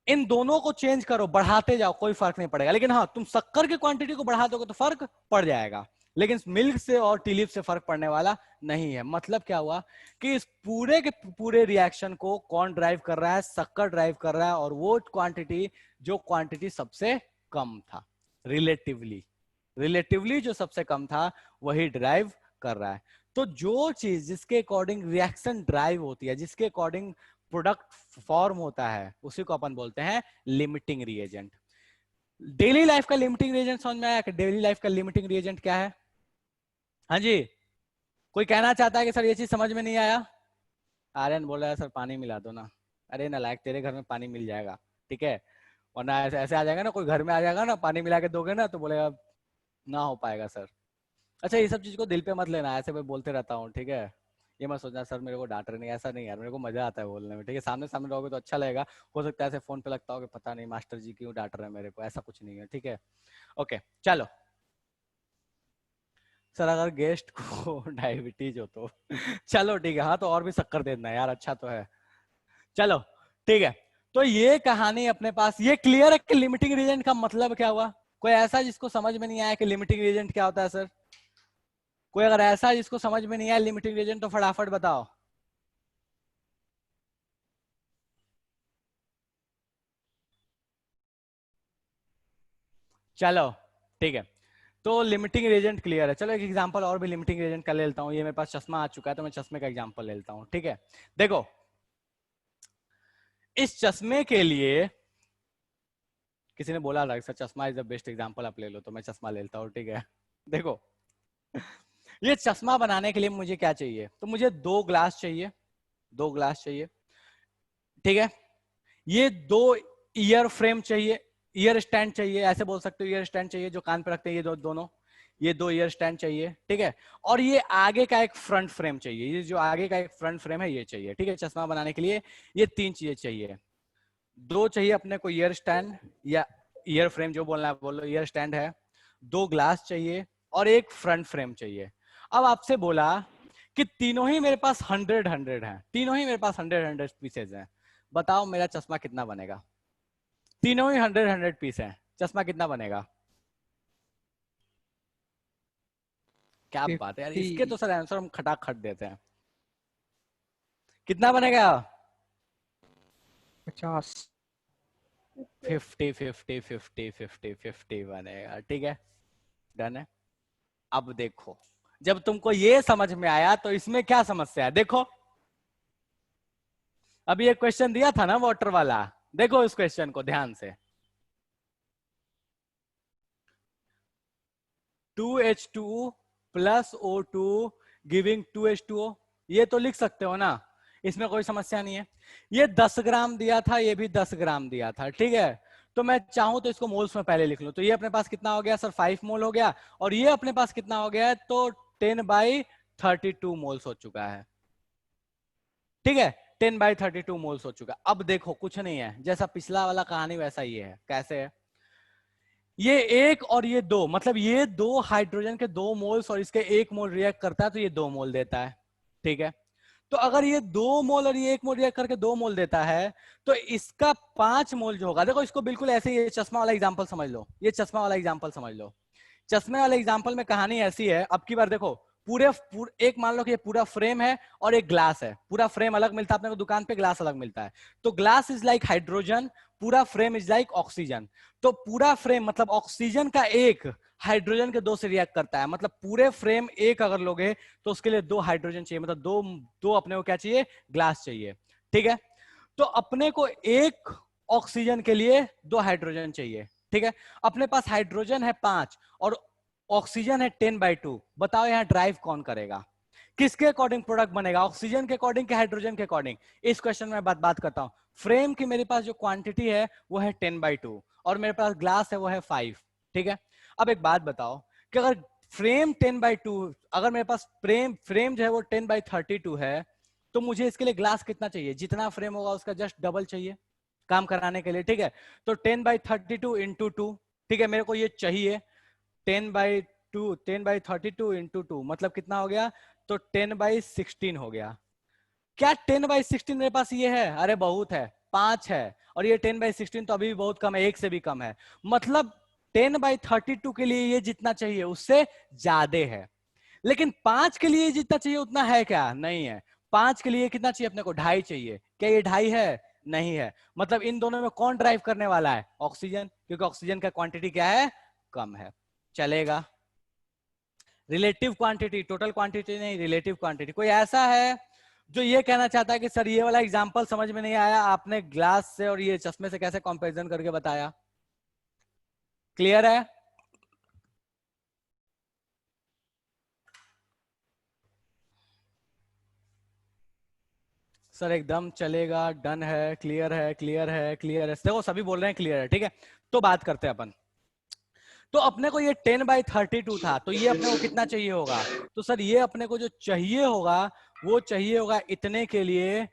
[SPEAKER 1] इन दोनों को चेंज करो, बढ़ाते जाओ, कोई फर्क नहीं पड़ेगा। लेकिन हाँ, तुम शक्कर की क्वांटिटी को बढ़ा दोगे तो फर्क पड़ जाएगा, लेकिन मिल्क से और टिलिप से फर्क पड़ने वाला नहीं है। मतलब क्या हुआ कि इस पूरे के पूरे रिएक्शन को कौन ड्राइव कर रहा है, शक्कर ड्राइव कर रहा है, और वो क्वांटिटी जो क्वांटिटी सबसे कम था, रिलेटिवली जो सबसे कम था वही ड्राइव कर रहा है। तो जो चीज जिसके अकॉर्डिंग रिएक्शन ड्राइव होती है, जिसके अकॉर्डिंग प्रोडक्ट फॉर्म होता है, उसी को अपन बोलते हैं लिमिटिंग रिएजेंट। डेली लाइफ का लिमिटिंग रिएजेंट समझ में आया कि डेली लाइफ का लिमिटिंग रिएजेंट क्या है? हाँ जी, कोई कहना चाहता है कि सर ये चीज समझ में नहीं आया? आर्यन बोल रहा है सर पानी मिला दो ना। अरे नालायक, तेरे घर में पानी मिल जाएगा, ठीक है, वरना ऐसे ऐसे आ जाएगा ना, कोई घर में आ जाएगा ना, पानी मिला के दोगे ना तो बोलेगा ना हो पाएगा सर। अच्छा, ये सब चीज को दिल पे मत लेना, ऐसे मैं बोलते रहता हूँ, ठीक है। ये मत सोचना सर मेरे को डांट रहे नहीं, ऐसा नहीं यार, मेरे को मजा आता है बोलने में, ठीक है। सामने सामने रहोगे तो अच्छा लगेगा, हो सकता है ऐसे फोन पे लगता हो कि पता नहीं मास्टर जी क्यों डांट रहे हैं मेरे को, ऐसा कुछ नहीं है, ठीक है। ओके चलो, सर अगर गेस्ट को डायबिटीज हो तो चलो ठीक है, हाँ तो और भी शक्कर दे देना यार, अच्छा तो है। चलो ठीक है, तो ये कहानी अपने पास ये क्लियर है कि लिमिटिंग रीजन का मतलब क्या हुआ? कोई ऐसा जिसको समझ में नहीं आया कि लिमिटिंग रीजन क्या होता है सर? कोई अगर ऐसा है जिसको समझ में नहीं आया लिमिटिंग रीजन तो फटाफट बताओ। चलो ठीक है, तो लिमिटिंग रीजन क्लियर है। चलो एक एग्जांपल और भी लिमिटिंग रीजन का ले लेता हूँ। ये मेरे पास चश्मा आ चुका है तो मैं चश्मे का एग्जांपल ले लेता हूँ, ठीक है। देखो इस चश्मे के लिए किसी ने बोला था सर चश्मा इज द बेस्ट एग्जांपल, आप ले लो, तो मैं चश्मा ले लेता हूँ, ठीक है। देखो ये चश्मा बनाने के लिए मुझे क्या चाहिए, तो मुझे 2 ग्लास चाहिए, 2 ग्लास चाहिए, ठीक है। ये 2 ईयर फ्रेम चाहिए, ईयर स्टैंड चाहिए, ऐसे बोल सकते हो ईयर स्टैंड चाहिए जो कान पे रखते हैं, ये दोनों, ये 2 ईयर स्टैंड चाहिए, ठीक है। और ये आगे का एक फ्रंट फ्रेम चाहिए, ये जो आगे का एक फ्रंट फ्रेम है ये चाहिए, ठीक है। चश्मा बनाने के लिए ये 3 चीजें चाहिए। 2 चाहिए अपने को ईयर स्टैंड या ईयर फ्रेम, जो बोलना है बोलो, ईयर स्टैंड है, 2 ग्लास चाहिए और एक फ्रंट फ्रेम चाहिए। अब आपसे बोला कि तीनों ही मेरे पास 100 है, तीनों ही मेरे पास 100 पीसेज हैं, बताओ मेरा चश्मा कितना बनेगा? तीनों ही 100 पीस है, चश्मा कितना बनेगा? क्या बात है यार, इसके तो सर आंसर हम खटाखट देते हैं। कितना बनेगा?
[SPEAKER 3] 50
[SPEAKER 1] 50 50 50 50 50 बनेगा, ठीक है, डन है। अब देखो जब तुमको ये समझ में आया तो इसमें क्या समस्या है, देखो अभी एक क्वेश्चन दिया था ना वाटर वाला, देखो इस क्वेश्चन को ध्यान से। 2H2 plus O2 giving 2H2O, ये तो लिख सकते हो ना, इसमें कोई समस्या नहीं है। ये 10 ग्राम दिया था, ये भी 10 ग्राम दिया था, ठीक है। तो मैं चाहूं तो इसको मोल्स में पहले लिख लूं, तो ये अपने पास कितना हो गया सर 5 मोल हो गया, और ये अपने पास कितना हो गया है, तो 10/32 मोल्स हो चुका है, ठीक है। 10/32 मोल्स हो चुका है। अब देखो कुछ नहीं है, जैसा पिछला वाला कहानी वैसा ही है। कैसे है? ये 1 और ये 2, मतलब ये 2 हाइड्रोजन के 2 मोल्स और इसके 1 मोल रिएक्ट करता है तो ये 2 मोल देता है, ठीक है। तो अगर ये 2 मोल और ये 1 मोल रिएक्ट करके 2 मोल देता है तो इसका 5 मोल जो होगा, देखो इसको बिल्कुल ऐसे ही चश्मा वाला एग्जांपल समझ लो, ये चश्मा वाला एग्जांपल समझ लो। चश्मे वाले एग्जांपल में कहानी ऐसी है, अब की बार देखो एक मान लो कि ये पूरा फ्रेम है और एक ग्लास है, पूरा फ्रेम अलग मिलता है अपने को दुकान पे, ग्लास अलग मिलता है। तो ग्लास इज लाइक हाइड्रोजन, पूरा फ्रेम इज लाइक ऑक्सीजन। तो पूरा फ्रेम मतलब ऑक्सीजन का एक हाइड्रोजन के 2 से रिएक्ट करता है, मतलब पूरे फ्रेम एक अगर लोगे तो उसके लिए 2 हाइड्रोजन चाहिए, मतलब दो दो अपने को क्या चाहिए, ग्लास चाहिए। ठीक है, तो अपने को एक ऑक्सीजन के लिए 2 हाइड्रोजन चाहिए। ठीक है, अपने पास हाइड्रोजन है 5 और ऑक्सीजन है 10/2। बताओ यहाँ ड्राइव कौन करेगा, किसके अकॉर्डिंग प्रोडक्ट बनेगा, ऑक्सीजन के अकॉर्डिंग कि हाइड्रोजन के अकॉर्डिंग? इस क्वेश्चन में बात करता हूं। फ्रेम की मेरे पास जो क्वांटिटी है वो है 10/2 और मेरे पास ग्लास है वो है 5। ठीक है, अब एक बात बताओ कि अगर फ्रेम 10/2, अगर मेरे पास फ्रेम जो है वो 10/32 है, तो मुझे इसके लिए ग्लास कितना चाहिए? जितना फ्रेम होगा उसका जस्ट डबल चाहिए काम कराने के लिए। ठीक है, तो 10/32 इंटू 2, ठीक है, मेरे को ये चाहिए 10/32 इंटू 2 मतलब कितना हो गया? तो 10/16 हो गया। क्या 10/16 मेरे पास ये है? अरे बहुत है, 5 है, और ये 10/16 तो अभी भी बहुत कम है, एक से भी कम है। मतलब 10/32 के लिए ये जितना चाहिए उससे ज्यादा है, लेकिन 5 के लिए जितना चाहिए उतना है क्या? नहीं है। 5 के लिए कितना चाहिए अपने को? 2.5 चाहिए। क्या ये 2.5 है? नहीं है। मतलब इन दोनों में कौन ड्राइव करने वाला है? ऑक्सीजन, क्योंकि ऑक्सीजन का क्वांटिटी क्या है? कम है। चलेगा। रिलेटिव क्वांटिटी, टोटल क्वांटिटी नहीं, रिलेटिव क्वांटिटी। कोई ऐसा है जो ये कहना चाहता है कि सर ये वाला एग्जांपल समझ में नहीं आया, आपने ग्लास से और ये चश्मे से कैसे कंपैरिजन करके बताया? क्लियर है? सर एकदम चलेगा, डन है, क्लियर है, क्लियर है, क्लियर है। देखो सभी बोल रहे हैं क्लियर है। ठीक है, तो बात करते हैं अपन। तो अपने को ये 10/32 था, तो ये अपने को कितना चाहिए होगा? तो सर ये अपने को जो चाहिए होगा वो चाहिए होगा इतने के लिए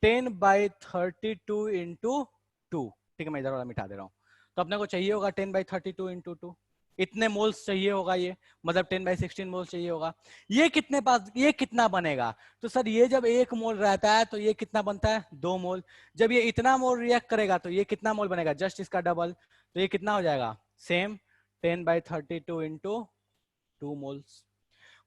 [SPEAKER 1] 10/32 इंटू 2। ठीक है, मैं इधर वाला मिटा दे रहा हूं। तो अपने को चाहिए होगा 10/32 इंटू 2, इतने मोल्स चाहिए होगा ये, मतलब 10/16 मोल्स चाहिए होगा। ये कितने पास, ये कितना बनेगा? तो सर ये जब 1 मोल रहता है तो ये कितना बनता है? 2 मोल। जब ये इतना मोल रिएक्ट करेगा तो ये कितना मोल बनेगा? जस्ट इसका डबल। तो ये कितना हो जाएगा? Same 10/32 into 2 moles.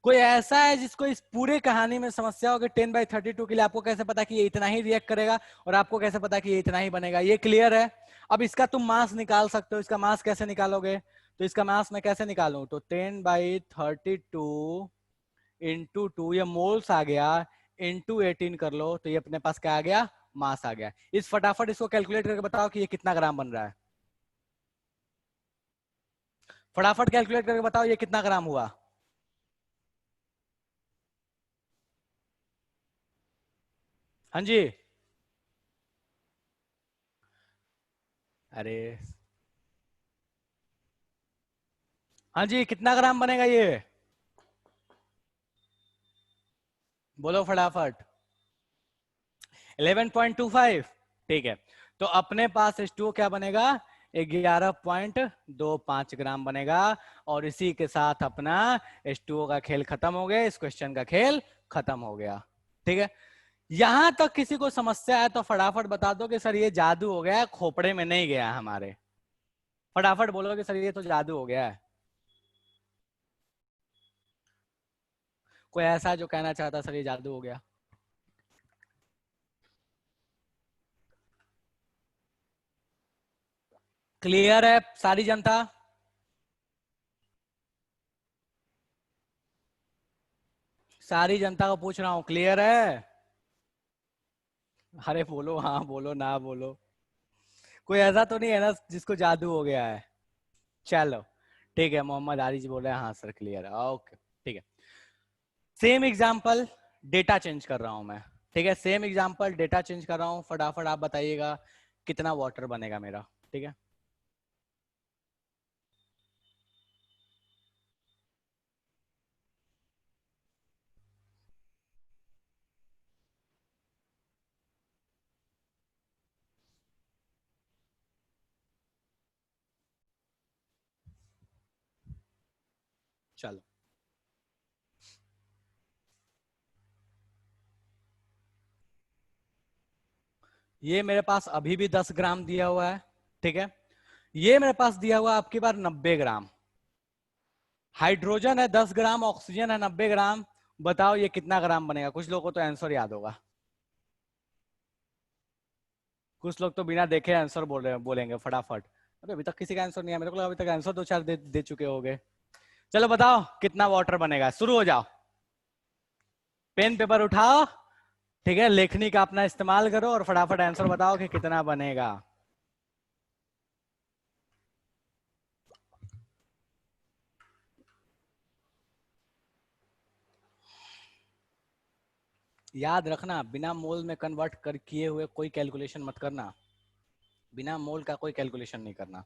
[SPEAKER 1] कोई ऐसा है जिसको इस पूरे कहानी में समस्या हो कि 10/32 के लिए आपको कैसे पता कि ये इतना ही रिएक्ट करेगा और आपको कैसे पता कि ये इतना ही बनेगा? ये क्लियर है? अब इसका तुम मास निकाल सकते हो। इसका मास कैसे निकालोगे? तो इसका मास मैं कैसे निकालूं? तो 10/32 इंटू 2, ये मोल्स आ गया, इंटू 18 कर लो तो ये अपने पास क्या आ गया? मास आ गया। इस फटाफट इसको कैलकुलेट करके बताओ कि ये कितना ग्राम बन रहा है। फटाफट कैलकुलेट करके बताओ ये कितना ग्राम हुआ। हाँ जी, अरे हाँ जी, कितना ग्राम बनेगा ये? बोलो फटाफट। 11.25। ठीक है, तो अपने पास H2O क्या बनेगा? 11.25 ग्राम बनेगा। और इसी के साथ अपना H2O का खेल खत्म हो गया, इस क्वेश्चन का खेल खत्म हो गया। ठीक है, यहां तक किसी को समस्या है तो फटाफट बता दो कि सर ये जादू हो गया है, खोपड़े में नहीं गया हमारे। फटाफट बोलो कि सर ये तो जादू हो गया है। कोई ऐसा जो कहना चाहता सर ये जादू हो गया? क्लियर है सारी जनता? सारी जनता को पूछ रहा हूं, क्लियर है? अरे बोलो, हाँ बोलो, ना बोलो। कोई ऐसा तो नहीं है ना जिसको जादू हो गया है? चलो ठीक है, मोहम्मद आरिज बोल रहे हैं हाँ सर क्लियर है, ओके। ठीक है, सेम एग्जांपल, डेटा चेंज कर रहा हूं मैं। ठीक है, सेम एग्जांपल, डेटा चेंज कर रहा हूं। फटाफट आप बताइएगा कितना वाटर बनेगा मेरा। ठीक है, चलो। ये मेरे पास अभी भी 10 ग्राम दिया हुआ है। ठीक है, ये मेरे पास दिया हुआ आपकी बार 90 ग्राम। हाइड्रोजन है 10 ग्राम, ऑक्सीजन है 90 ग्राम। बताओ ये कितना ग्राम बनेगा? कुछ लोगों को तो आंसर याद होगा, कुछ लोग तो बिना देखे आंसर बोल रहे बोलेंगे फटाफट। अरे अभी तक किसी का आंसर नहीं है, मेरे को लगा अभी तक आंसर दो चार दे चुके होगे। चलो बताओ कितना वाटर बनेगा, शुरू हो जाओ, पेन पेपर उठाओ, ठीक है, लेखनी का अपना इस्तेमाल करो और फटाफट आंसर बताओ कि कितना बनेगा। याद रखना बिना मोल में कन्वर्ट कर किए हुए कोई कैलकुलेशन मत करना, बिना मोल का कोई कैलकुलेशन नहीं करना।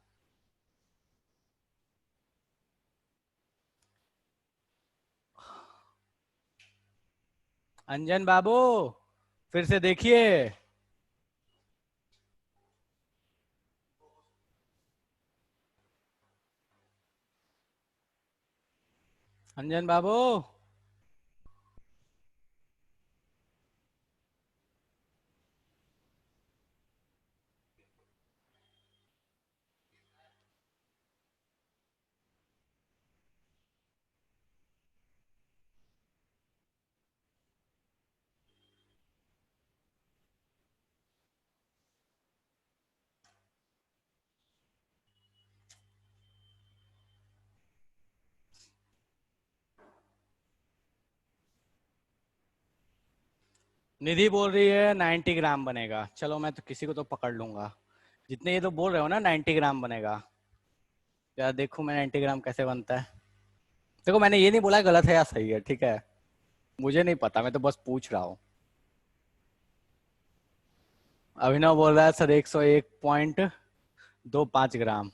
[SPEAKER 1] अंजन बाबू फिर से देखिए, अंजन बाबू निधि बोल रही है 90 ग्राम बनेगा, चलो मैं तो किसी को तो पकड़ लूंगा, जितने ये तो बोल रहे हो ना 90 ग्राम बनेगा, यार देखो मैं 90 ग्राम कैसे बनता है। देखो मैंने ये नहीं बोला गलत है या सही है, ठीक है, मुझे नहीं पता, मैं तो बस पूछ रहा हूँ। अभिनव बोल रहा है सर 101.25 ग्राम,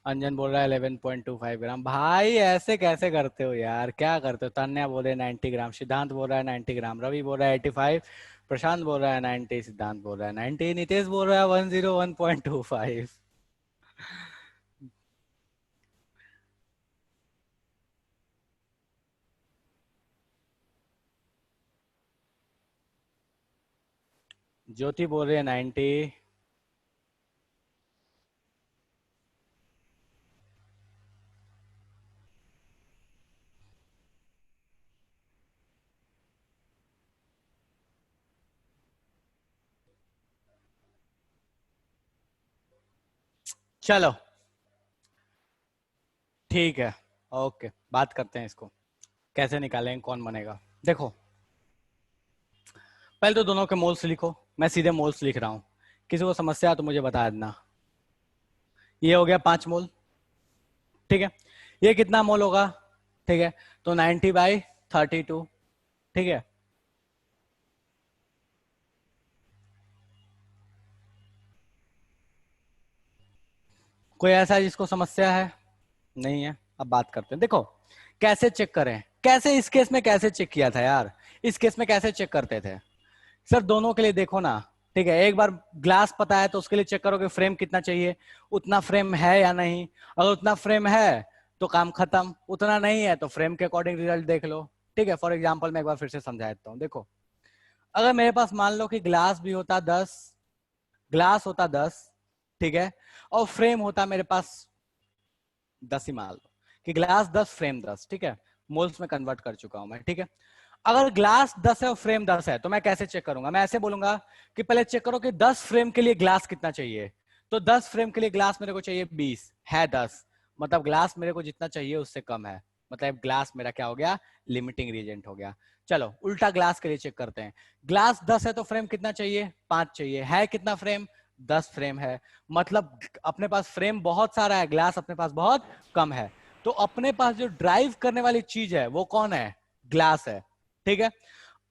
[SPEAKER 1] अंजन बोल रहा है 11.25 ग्राम। भाई ऐसे कैसे करते हो यार, क्या करते हो? तन्या बोल रहे 90 ग्राम, सिद्धांत बोल रहा है 90 ग्राम, रवि बोल रहा है 85, प्रशांत बोल रहा है 90, सिद्धांत बोल रहा है 90, नितेश बोल रहा है 101.25। ज्योति बोल रही है 90। चलो ठीक है, ओके, बात करते हैं इसको कैसे निकालेंगे कौन बनेगा। देखो पहले तो दोनों के मोल्स लिखो, मैं सीधे मोल्स लिख रहा हूँ, किसी को समस्या है तो मुझे बता देना। ये हो गया 5 मोल, ठीक है, ये कितना मोल होगा, ठीक है, तो 90/32, ठीक है। कोई ऐसा है जिसको समस्या है? नहीं है। अब बात करते हैं, देखो कैसे चेक करें, कैसे इस केस में कैसे चेक किया था यार, इस केस में कैसे चेक करते थे सर, दोनों के लिए देखो ना, ठीक है, एक बार ग्लास पता है तो उसके लिए चेक करो कि फ्रेम कितना चाहिए, उतना फ्रेम है या नहीं, अगर उतना फ्रेम है तो काम खत्म, उतना नहीं है तो फ्रेम के अकॉर्डिंग रिजल्ट देख लो, ठीक है। फॉर एग्जाम्पल मैं एक बार फिर से समझा देता हूँ, देखो अगर मेरे पास मान लो कि ग्लास भी होता 10, ग्लास होता 10, ठीक है, और फ्रेम होता मेरे पास 10 ही मान लो कि ग्लास 10 फ्रेम 10, ठीक है, मोल्स में कन्वर्ट कर चुका हूं मैं, ठीक है। अगर ग्लास 10 है और फ्रेम 10 है तो मैं कैसे चेक करूंगा, मैं ऐसे बोलूंगा कि पहले चेक करो कि 10 फ्रेम के लिए ग्लास कितना चाहिए, तो 10 फ्रेम के लिए ग्लास मेरे को चाहिए 20 है 10, मतलब ग्लास मेरे को जितना चाहिए उससे कम है, मतलब ग्लास मेरा क्या हो गया, लिमिटिंग रीजेंट हो गया। चलो उल्टा ग्लास के लिए चेक करते हैं, ग्लास 10 है तो फ्रेम कितना चाहिए, 5 चाहिए, है कितना फ्रेम, 10 फ्रेम है, मतलब अपने पास फ्रेम बहुत सारा है, ग्लास अपने पास बहुत कम है, तो अपने पास जो ड्राइव करने वाली चीज है वो कौन है, ग्लास है, ठीक है।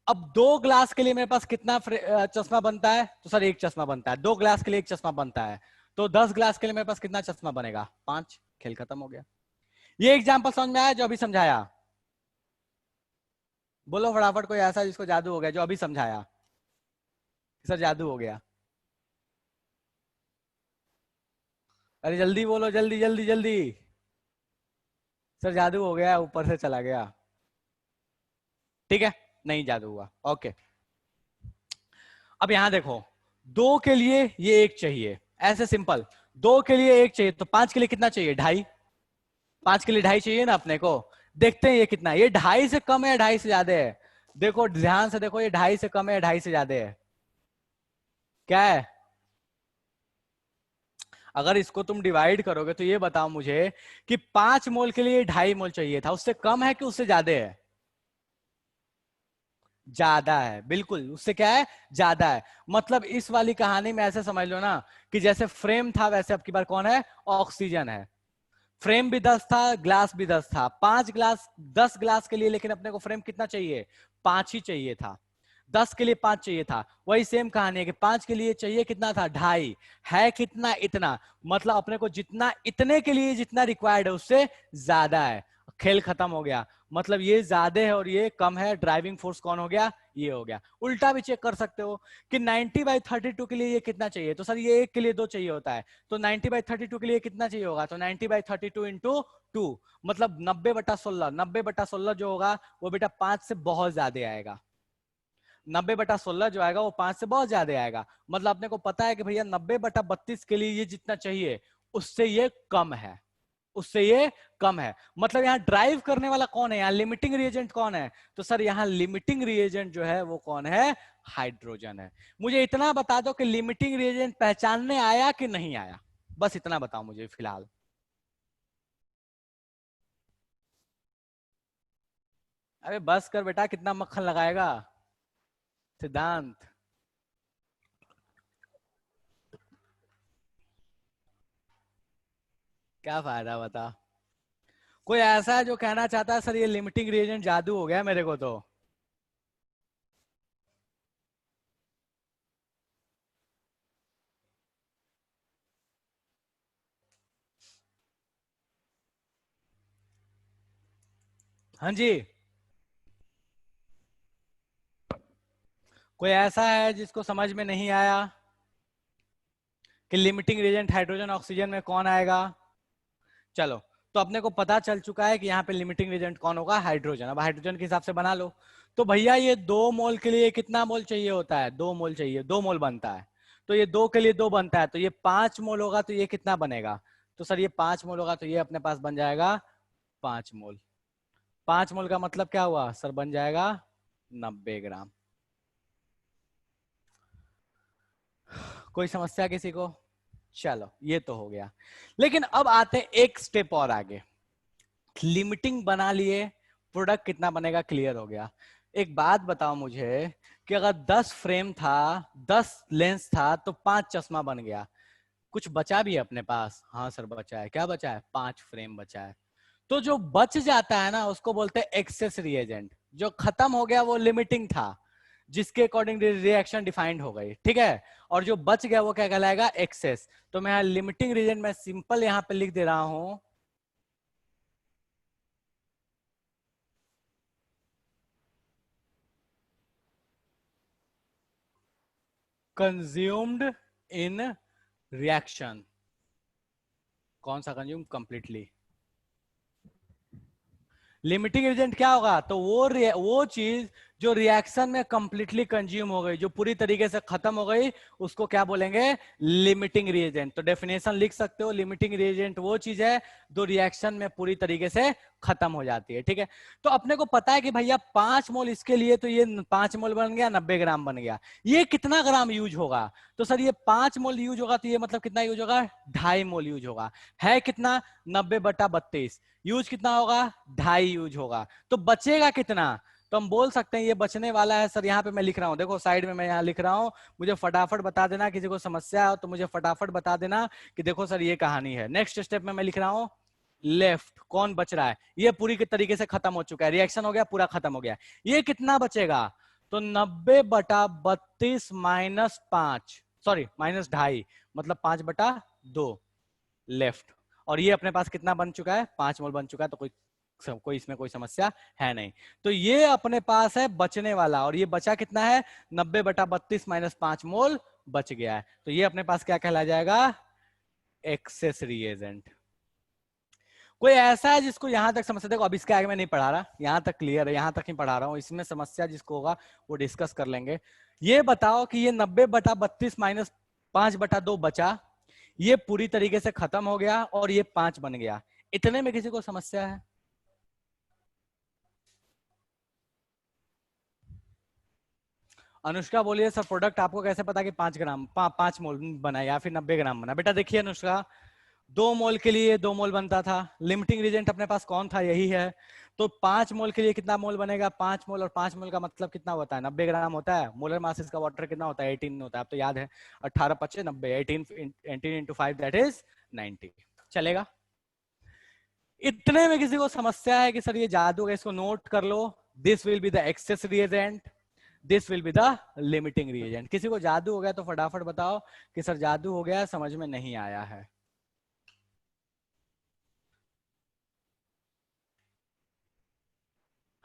[SPEAKER 1] अब 2 ग्लास के लिए मेरे पास कितना चश्मा बनता है, तो सर 1 चश्मा बनता है, 2 ग्लास के लिए 1 चश्मा बनता है, तो 10 ग्लास के लिए मेरे पास कितना चश्मा बनेगा, 5, खेल खत्म हो गया। ये एग्जाम्पल समझ में आया जो अभी समझाया? बोलो फटाफट कोई ऐसा जिसको जादू हो गया जो अभी समझाया, सर जादू हो गया, अरे जल्दी बोलो, जल्दी जल्दी जल्दी, सर जादू हो गया, ऊपर से चला गया, ठीक है, नहीं जादू हुआ, ओके। अब यहां देखो, 2 के लिए ये 1 चाहिए, ऐसे सिंपल, 2 के लिए 1 चाहिए तो 5 के लिए कितना चाहिए, 2.5, 5 के लिए 2.5 चाहिए ना अपने को, देखते हैं ये कितना, ये 2.5 से कम है या 2.5 से ज्यादा है, देखो ध्यान से देखो, ये 2.5 से कम है या 2.5 से ज्यादा है, क्या है? अगर इसको तुम डिवाइड करोगे तो ये बताओ मुझे कि 5 मोल के लिए 2.5 मोल चाहिए था, उससे कम है कि उससे ज्यादा है? ज्यादा है, बिल्कुल उससे क्या है, ज्यादा है। मतलब इस वाली कहानी में ऐसे समझ लो ना कि जैसे फ्रेम था वैसे अब की बार कौन है, ऑक्सीजन है। फ्रेम भी 10 था, ग्लास भी 10 था, 5 ग्लास 10 ग्लास के लिए, लेकिन अपने को फ्रेम कितना चाहिए, 5 ही चाहिए था। 10 के लिए 5 चाहिए था। वही सेम कहानी है कि 5 के लिए चाहिए कितना था, 2.5। है कितना, इतना। मतलब अपने को जितना इतने के लिए जितना रिक्वायर्ड है उससे ज्यादा है। खेल खत्म हो गया। मतलब ये ज्यादा है और ये कम है, ड्राइविंग फोर्स कौन हो गया, ये हो गया। उल्टा भी चेक कर सकते हो कि 90/32 के लिए ये कितना चाहिए, तो सर ये 1 के लिए 2 चाहिए होता है, तो 90/32 के लिए कितना चाहिए होगा, तो 90/32 इंटू 2, मतलब 90/16। 90/16 जो होगा वो बेटा 5 से बहुत ज्यादा आएगा। 90/16 जो आएगा वो 5 से बहुत ज्यादा आएगा। मतलब अपने को पता है कि भैया 90/32 के लिए ये जितना चाहिए उससे ये कम है, उससे ये कम है। मतलब यहाँ ड्राइव करने वाला कौन है, यहाँ लिमिटिंग रिएजेंट कौन है, तो सर यहाँ लिमिटिंग रिएजेंट जो है वो कौन है, हाइड्रोजन है। मुझे इतना बता दो कि लिमिटिंग रिएजेंट पहचानने आया कि नहीं आया, बस इतना बताओ मुझे फिलहाल। अरे बस कर बेटा, कितना मक्खन लगाएगा सिद्धांत। क्या फायदा बता। कोई ऐसा है जो कहना चाहता है सर ये लिमिटिंग रिएजेंट जादू हो गया मेरे को तो। हाँ जी। कोई ऐसा है जिसको समझ में नहीं आया कि लिमिटिंग रिएजेंट हाइड्रोजन ऑक्सीजन में कौन आएगा? चलो, तो अपने को पता चल चुका है कि यहाँ पे लिमिटिंग रिएजेंट कौन होगा, हाइड्रोजन। अब हाइड्रोजन के हिसाब से बना लो। तो भैया ये 2 मोल के लिए कितना मोल चाहिए होता है, 2 मोल चाहिए, 2 मोल बनता है। तो ये 2 के लिए 2 बनता है, तो ये 5 मोल होगा, तो ये कितना बनेगा, तो सर ये 5 मोल होगा, तो ये अपने पास बन जाएगा 5 मोल। 5 मोल का मतलब क्या हुआ सर, बन जाएगा 90 ग्राम। कोई समस्या किसी को? चलो ये तो हो गया। लेकिन अब आते हैं एक स्टेप और आगे। लिमिटिंग बना लिए, प्रोडक्ट कितना बनेगा क्लियर हो गया। एक बात बताओ मुझे कि अगर 10 फ्रेम था, 10 लेंस था, तो 5 चश्मा बन गया। कुछ बचा भी है अपने पास? हाँ सर बचा है। क्या बचा है? 5 फ्रेम बचा है। तो जो बच जाता है ना उसको बोलते हैं एक्सेस रिएजेंट। जो खत्म हो गया वो लिमिटिंग था, जिसके अकॉर्डिंग रिएक्शन डिफाइंड हो गई, ठीक है। और जो बच गया वो क्या कहलाएगा, एक्सेस। तो मैं लिमिटिंग रिएजेंट में सिंपल यहां पे लिख दे रहा हूं, कंज्यूम्ड इन रिएक्शन। कौन सा कंज्यूम, कंप्लीटली। लिमिटिंग एजेंट क्या होगा, तो वो चीज जो रिएक्शन में कंप्लीटली कंज्यूम हो गई, जो पूरी तरीके से खत्म हो गई, उसको क्या बोलेंगे, लिमिटिंग रिएजेंट। तो डेफिनेशन लिख सकते हो, लिमिटिंग रिएजेंट वो चीज है जो रिएक्शन में पूरी तरीके से खत्म हो जाती है, ठीक है। तो अपने को पता है कि भैया 5 मोल इसके लिए, तो ये 5 मोल बन गया, 90 ग्राम बन गया। ये कितना ग्राम यूज होगा, तो सर ये 5 मोल यूज होगा, तो ये मतलब कितना यूज होगा, 2.5 मोल यूज होगा। है कितना, 90/32। यूज कितना होगा, 2.5 यूज होगा। तो बचेगा कितना, तो हम बोल सकते हैं ये बचने वाला है सर, यहाँ पे मैं लिख रहा हूँ, देखो साइड में मैं यहाँ लिख रहा हूँ। मुझे फटाफट बता देना, किसी को समस्या हो तो मुझे फटाफट बता देना कि देखो सर ये कहानी है। नेक्स्ट स्टेप में मैं लिख रहा हूँ, लेफ्ट कौन बच रहा है, ये पूरी के तरीके से खत्म हो चुका है, रिएक्शन हो गया, पूरा खत्म हो गया। ये कितना बचेगा, तो 90/32 -5, सॉरी -2.5, मतलब 5/2 लेफ्ट। और ये अपने पास कितना बन चुका है, 5 मोल बन चुका है, तो कोई इसमें कोई समस्या है नहीं। तो ये अपने पास है बचने वाला, और ये बचा कितना है, 90/32 -5 मोल बच गया है। तो ये अपने पास क्या कहला जाएगा, एक्सेस रिएजेंट। कोई ऐसा है जिसको यहां तक समस्या, देखो अब इसके आगे मैं नहीं पढ़ा रहा, यहां तक क्लियर है, यहां तक ही पढ़ा रहा हूं, इसमें समस्या जिसको होगा वो डिस्कस कर लेंगे। ये बताओ कि ये 90/32 -5/2 बचा, ये पूरी तरीके से खत्म हो गया और ये 5 बन गया। इतने में किसी को समस्या है? अनुष्का बोलिए सर प्रोडक्ट आपको कैसे पता कि 5 ग्राम 5 मोल बना या फिर 90 ग्राम बना? बेटा देखिए अनुष्का, 2 मोल के लिए 2 मोल बनता था, लिमिटिंग रिएजेंट अपने पास कौन था, यही है। तो 5 मोल के लिए कितना मोल बनेगा? 5 मोल, और 5 मोल का मतलब कितना होता है? 90 ग्राम होता है। मोलर मास इसका वाटर कितना होता है? 18 होता है, अब तो याद है। 18 पच्चे 90, 18 इंटू 5 दैट इज 90। चलेगा? इतने में किसी को समस्या है कि सर ये जादू है, इसको नोट कर लो। This will be the excess reagent, this will be the limiting reagent. किसी को जादू हो गया तो फटाफट बताओ कि सर जादू हो गया, समझ में नहीं आया है।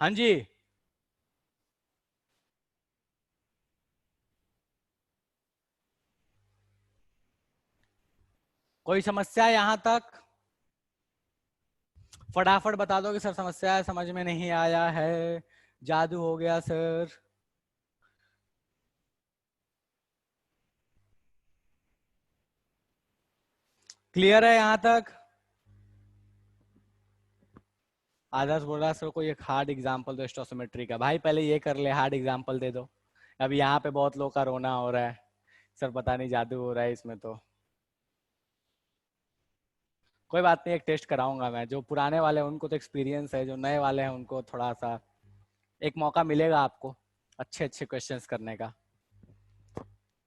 [SPEAKER 1] हाँ जी, कोई समस्या यहां तक? फटाफट बता दो कि सर समस्या है, समझ में नहीं आया है, जादू हो गया सर। क्लियर है यहां तक? आदर्श बोल रहा है सर कोई एक हार्ड एग्जांपल दो स्टोसियोमेट्री का। भाई पहले ये कर ले, हार्ड एग्जांपल दे दो। अब यहाँ पे बहुत लोग का रोना हो रहा है, सर पता नहीं जादू हो रहा है इसमें। तो कोई बात नहीं, एक टेस्ट कराऊंगा मैं। जो पुराने वाले हैं उनको तो एक्सपीरियंस है, जो नए वाले हैं उनको थोड़ा सा एक मौका मिलेगा आपको अच्छे अच्छे क्वेश्चंस करने का।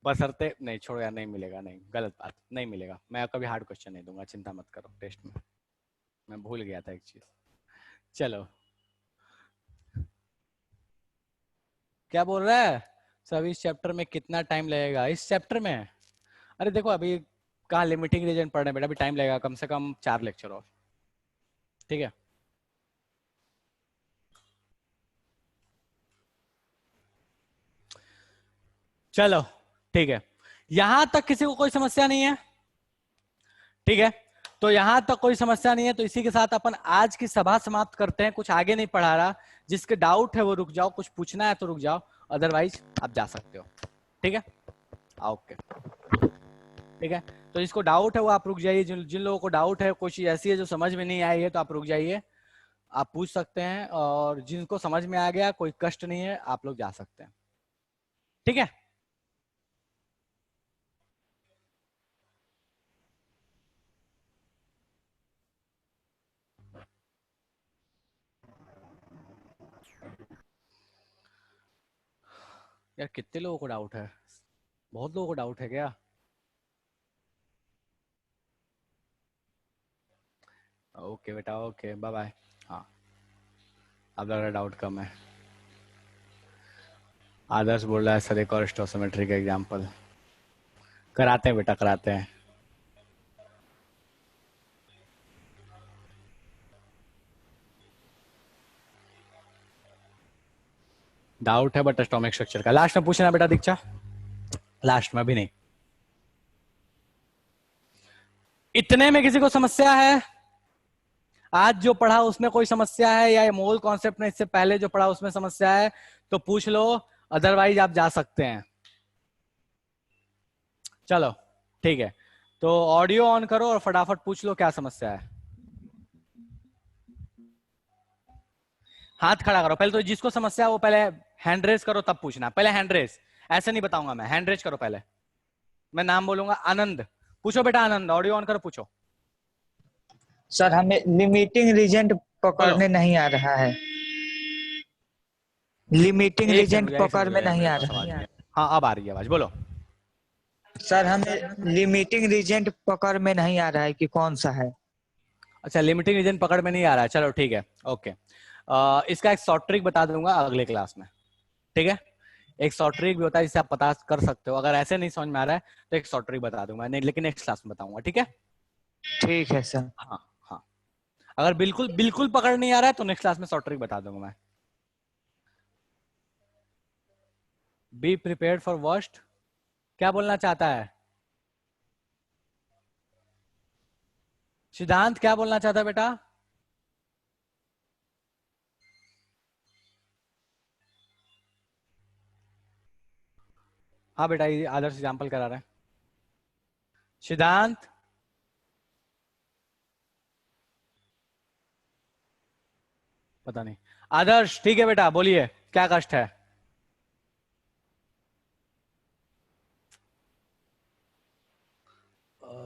[SPEAKER 1] बशर्ते नहीं, छोड़ो यार, नहीं मिलेगा, नहीं, गलत बात, नहीं मिलेगा। मैं कभी हार्ड क्वेश्चन नहीं दूंगा, चिंता मत करो टेस्ट में। मैं भूल गया था एक चीज। चलो, क्या बोल रहा है सर? इस चैप्टर में कितना टाइम लगेगा? इस चैप्टर में अरे देखो अभी कहाँ लिमिटिंग रीजन पढ़ रहे हैं बेटा, अभी टाइम लगेगा कम से कम 4 लेक्चर और। ठीक है, चलो ठीक है। यहां तक किसी को कोई समस्या नहीं है? ठीक है, तो यहां तक कोई समस्या नहीं है, तो इसी के साथ अपन आज की सभा समाप्त करते हैं। कुछ आगे नहीं पढ़ा रहा, जिसके डाउट है वो रुक जाओ, कुछ पूछना है तो रुक जाओ, अदरवाइज आप जा सकते हो। ठीक है, ओके, ठीक है। तो जिसको डाउट है वो आप रुक जाइए, जिन जिन लोगों को डाउट है, कोई चीज ऐसी है जो समझ में नहीं आई है तो आप रुक जाइए, आप पूछ सकते हैं। और जिनको समझ में आ गया, कोई कष्ट नहीं है, आप लोग जा सकते हैं। ठीक है, यार कितने लोगों को डाउट है? बहुत लोगों को डाउट है क्या? ओके बेटा, ओके, बाय बाय। हाँ, अब लग रहा है डाउट कम है। आदर्श बोल रहा है सर एक और स्टोसियोमेट्री का एग्जांपल कराते हैं बेटा, कराते हैं। डाउट है बट एटॉमिक स्ट्रक्चर का। लास्ट में पूछना बेटा दीक्षा, लास्ट में भी नहीं। इतने में किसी को समस्या है? आज जो पढ़ा उसमें कोई समस्या है, या मोल कॉन्सेप्ट में इससे पहले जो पढ़ा उसमें समस्या है तो पूछ लो, अदरवाइज आप जा सकते हैं। चलो ठीक है, तो ऑडियो ऑन करो और फटाफट पूछ लो क्या समस्या है। हाथ खड़ा करो पहले, तो जिसको समस्या है वो पहले हैंड रेस करो तब पूछना। पहले हैंड रेस, ऐसे नहीं बताऊंगा मैं, हैंड रेस करो पहले। मैं नाम बोलूंगा, आनंद। पूछो बेटा आनंद, ऑडियो ऑन करो, पूछो।
[SPEAKER 3] सर हमें लिमिटिंग रीजेंट
[SPEAKER 1] बोलो।
[SPEAKER 3] पकड़ने नहीं आ रहा है, लिमिटिंग
[SPEAKER 1] एक सेकंड
[SPEAKER 3] रीजेंट
[SPEAKER 1] रुको, एक
[SPEAKER 3] पकड़
[SPEAKER 1] सेकंड
[SPEAKER 3] में
[SPEAKER 1] रुको यार,
[SPEAKER 3] नहीं
[SPEAKER 1] मेरे
[SPEAKER 3] आ
[SPEAKER 1] पास
[SPEAKER 3] रहा
[SPEAKER 1] आवाज
[SPEAKER 3] है।
[SPEAKER 1] नहीं है। हाँ अब आ रही है आवाज, बोलो।
[SPEAKER 3] सर हमें लिमिटिंग रीजेंट पकड़ में नहीं आ रहा है कि कौन सा है।
[SPEAKER 1] अच्छा, लिमिटिंग रीजन पकड़ में नहीं आ रहा है, चलो ठीक है, ओके। इसका एक शॉर्ट ट्रिक बता दूंगा अगले क्लास में। ठीक है, एक शॉर्ट ट्रिक भी होता है जिससे आप पता कर सकते हो। अगर ऐसे नहीं समझ में आ रहा है तो एक शॉर्ट ट्रिक बता दूंगा, नहीं लेकिन नेक्स्ट क्लास में बताऊंगा। ठीक है,
[SPEAKER 3] ठीक है सर।
[SPEAKER 1] हाँ हाँ। अगर बिल्कुल बिल्कुल पकड़ नहीं आ रहा है तो नेक्स्ट क्लास में शॉर्ट ट्रिक बता दूंगा मैं। बी प्रिपेयर्ड फॉर वर्स्ट, क्या बोलना चाहता है सिद्धांत? क्या बोलना चाहता है बेटा? हाँ बेटा, ये आदर्श एग्जाम्पल करा रहे हैं सिद्धांत। पता नहीं। आदर्श ठीक है बेटा, बोलिए क्या कष्ट है?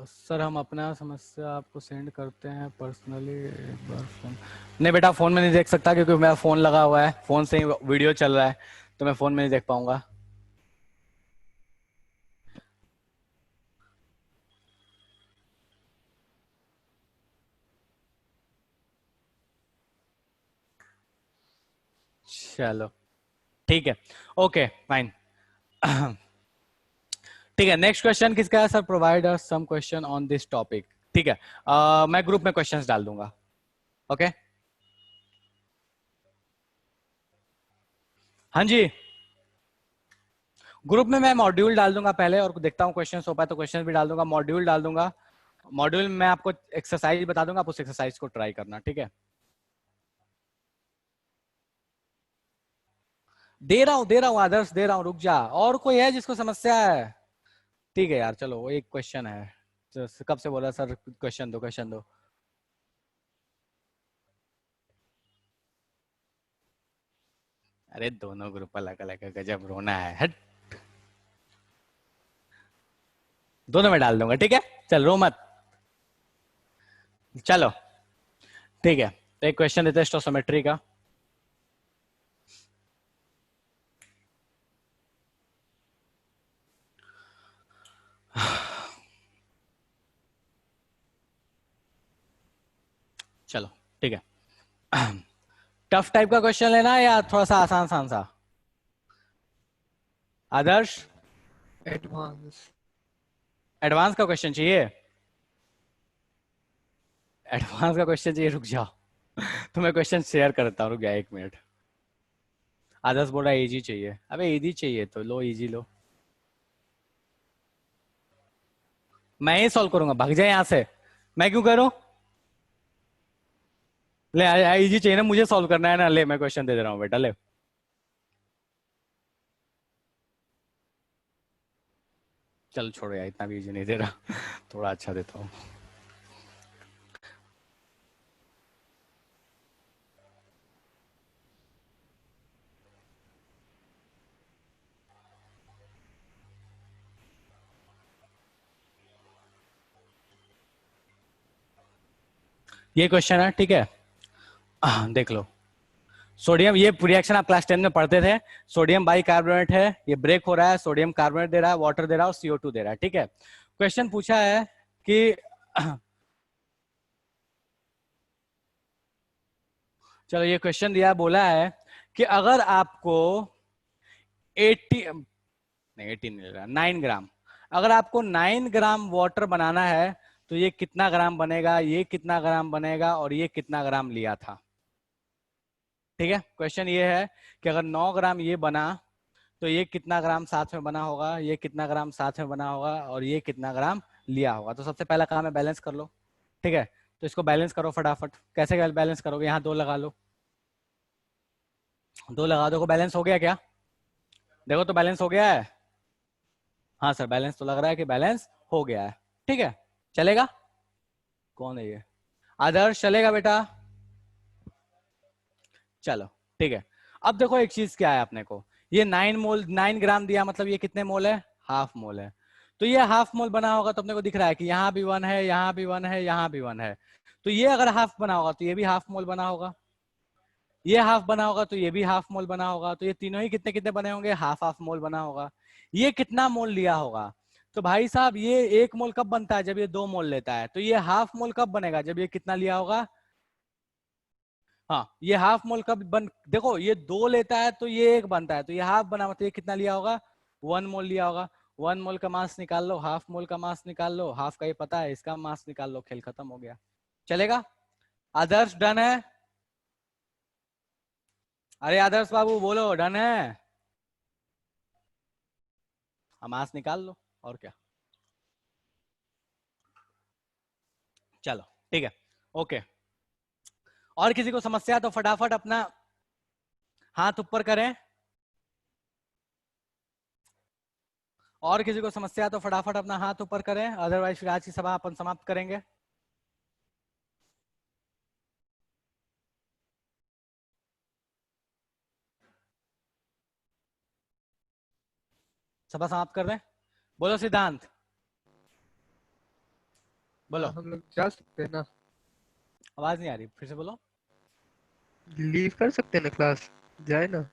[SPEAKER 1] सर हम अपना समस्या आपको सेंड करते हैं पर्सनली, एक बार फोन। नहीं बेटा, फोन में नहीं देख सकता क्योंकि मेरा फोन लगा हुआ है, फोन से ही वीडियो चल रहा है, तो मैं फोन में नहीं देख पाऊंगा। चलो ठीक है, ओके फाइन। ठीक है, नेक्स्ट क्वेश्चन किसका है sir? Provide us some question on this topic. ठीक है, मैं ग्रुप में क्वेश्चंस डाल दूंगा। ओके हाँ जी, ग्रुप में मैं मॉड्यूल डाल दूंगा पहले, और देखता हूँ क्वेश्चन हो पाए तो क्वेश्चन भी डाल दूंगा, मॉड्यूल डाल दूंगा। मॉड्यूल में आपको एक्सरसाइज बता दूंगा, आप उस एक्सरसाइज को ट्राई करना, ठीक है? दे रहा हूँ आदर्श, दे रहा हूँ, रुक जा। और कोई है जिसको समस्या है? ठीक है यार, चलो वो एक क्वेश्चन है, तो कब से बोला सर क्वेश्चन दो, क्वेश्चन दो। अरे दोनों ग्रुप अलग अलग है, गजब रोना है, हट। दोनों में डाल दूंगा, ठीक है? चल रो मत, चलो ठीक है। तो एक क्वेश्चन देते हैं स्टोसियोमेट्री का। चलो ठीक है, टफ टाइप का क्वेश्चन लेना है या थोड़ा सा आसान आसान सा? आदर्श,
[SPEAKER 3] एडवांस।
[SPEAKER 1] एडवांस का क्वेश्चन चाहिए? एडवांस का क्वेश्चन चाहिए, रुक जाओ। तो मैं क्वेश्चन शेयर करता हूँ, रुक गया 1 मिनट। आदर्श बोल रहा है इजी चाहिए, अबे इजी चाहिए तो लो, इजी लो। मैं ही सॉल्व करूंगा, भाग जाए यहां से। मैं क्यों करूं? ले इजी चाहिए ना, मुझे सॉल्व करना है ना, ले मैं क्वेश्चन दे दे रहा हूँ बेटा, ले। चल छोड़ो यार, इतना भी इजी नहीं दे रहा, थोड़ा अच्छा देता हूँ। ये क्वेश्चन है, ठीक है? देख लो, सोडियम, ये रिएक्शन आप क्लास 10 में पढ़ते थे। सोडियम बाइकार्बोनेट है, ये ब्रेक हो रहा है, सोडियम कार्बोनेट दे रहा है, वाटर दे रहा है और CO2 दे रहा है, ठीक है? क्वेश्चन पूछा है कि चलो ये क्वेश्चन दिया, बोला है कि अगर आपको 80 नहीं 18 मिल रहा, 9 ग्राम, अगर आपको 9 ग्राम वाटर बनाना है तो ये कितना ग्राम बनेगा, ये कितना ग्राम बनेगा और ये कितना ग्राम लिया था? ठीक है, क्वेश्चन ये है कि अगर 9 ग्राम ये बना तो ये कितना ग्राम साथ में बना होगा, ये कितना ग्राम साथ में बना होगा और ये कितना ग्राम लिया होगा। तो सबसे पहला काम है बैलेंस कर लो, ठीक है? तो इसको बैलेंस करो फटाफट। कैसे बैलेंस करोगे? यहाँ 2 लगा लो, 2 लगा दो, को बैलेंस हो गया क्या? देखो तो बैलेंस हो गया है। हाँ सर, बैलेंस तो लग रहा है कि बैलेंस हो गया है, ठीक है? चलेगा? कौन है ये? आदर्श, चलेगा बेटा? चलो ठीक है। अब देखो एक चीज क्या है अपने को, ये 9 ग्राम दिया, मतलब ये कितने मोल है? हाफ मोल है। तो ये हाफ मोल बना होगा तो अपने को दिख रहा है कि यहाँ भी 1 है, यहाँ भी 1 है, यहाँ भी 1 है। तो ये अगर हाफ बना होगा तो ये भी हाफ मोल बना होगा, ये हाफ बना होगा तो ये भी हाफ मोल बना होगा, तो ये तीनों ही कितने कितने बने होंगे? हाफ हाफ मोल बना होगा। ये कितना मोल लिया होगा? तो भाई साहब ये 1 मोल कब बनता है? जब ये 2 मोल लेता है। तो ये हाफ मोल कब बनेगा? जब ये कितना लिया होगा? हाँ, ये हाफ मोल कब देखो ये 2 लेता है तो ये 1 बनता है, तो ये हाफ बना, मतलब ये कितना लिया होगा? 1 मोल लिया होगा। 1 मोल का मास निकाल लो, हाफ मोल का मास निकाल लो, हाफ का ये पता है, इसका मास निकाल लो, खेल खत्म हो गया। चलेगा? आदर्श डन है? अरे आदर्श बाबू बोलो, डन है? मास निकाल लो, और क्या। चलो ठीक है, ओके। और किसी को समस्या तो फटाफट अपना हाथ ऊपर करें। और किसी को समस्या तो फटाफट अपना हाथ ऊपर करें, अदरवाइज फिर आज की सभा अपन समाप्त करेंगे। सभा समाप्त कर दें? बोलो सिद्धांत। बोलो।
[SPEAKER 4] हम लोग जा सकते हैं ना,
[SPEAKER 1] आवाज नहीं आ रही, फिर से बोलो।
[SPEAKER 4] लीव कर सकते हैं ना, क्लास जाए ना।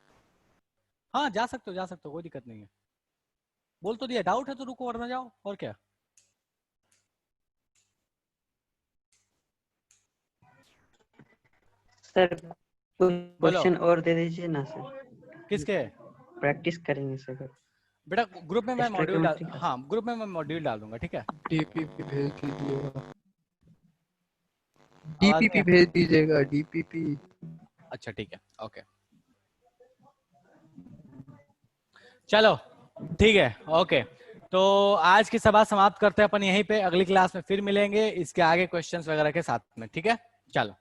[SPEAKER 1] हाँ जा सकते हो, जा सकते हो, कोई दिक्कत नहीं है। बोल तो दिया, डाउट है तो रुको वरना जाओ, और क्या।
[SPEAKER 5] सर कुछ
[SPEAKER 1] बोलो।
[SPEAKER 5] क्वेश्चन और दे दीजिए ना सर,
[SPEAKER 1] किसके?
[SPEAKER 5] प्रैक्टिस करेंगे सर।
[SPEAKER 1] बेटा ग्रुप में मैं
[SPEAKER 5] एक्स्ट्रा
[SPEAKER 1] मॉड्यूल डाल,
[SPEAKER 5] केमिस्ट्री का।
[SPEAKER 1] हाँ ग्रुप में मैं मॉड्यूल डाल दूंगा, ठीक है।
[SPEAKER 4] डीपीपी भेज दीजिएगा,
[SPEAKER 1] आवाज नहीं
[SPEAKER 4] डीपीपी
[SPEAKER 1] आ-
[SPEAKER 4] भेज दीजिएगा, डीपीपी।
[SPEAKER 1] अच्छा ठीक है, ओके चलो ठीक है, ओके। तो आज की सभा समाप्त करते हैं अपन यहीं पे, अगली क्लास में फिर मिलेंगे इसके आगे क्वेश्चंस वगैरह के साथ में, ठीक है। चलो।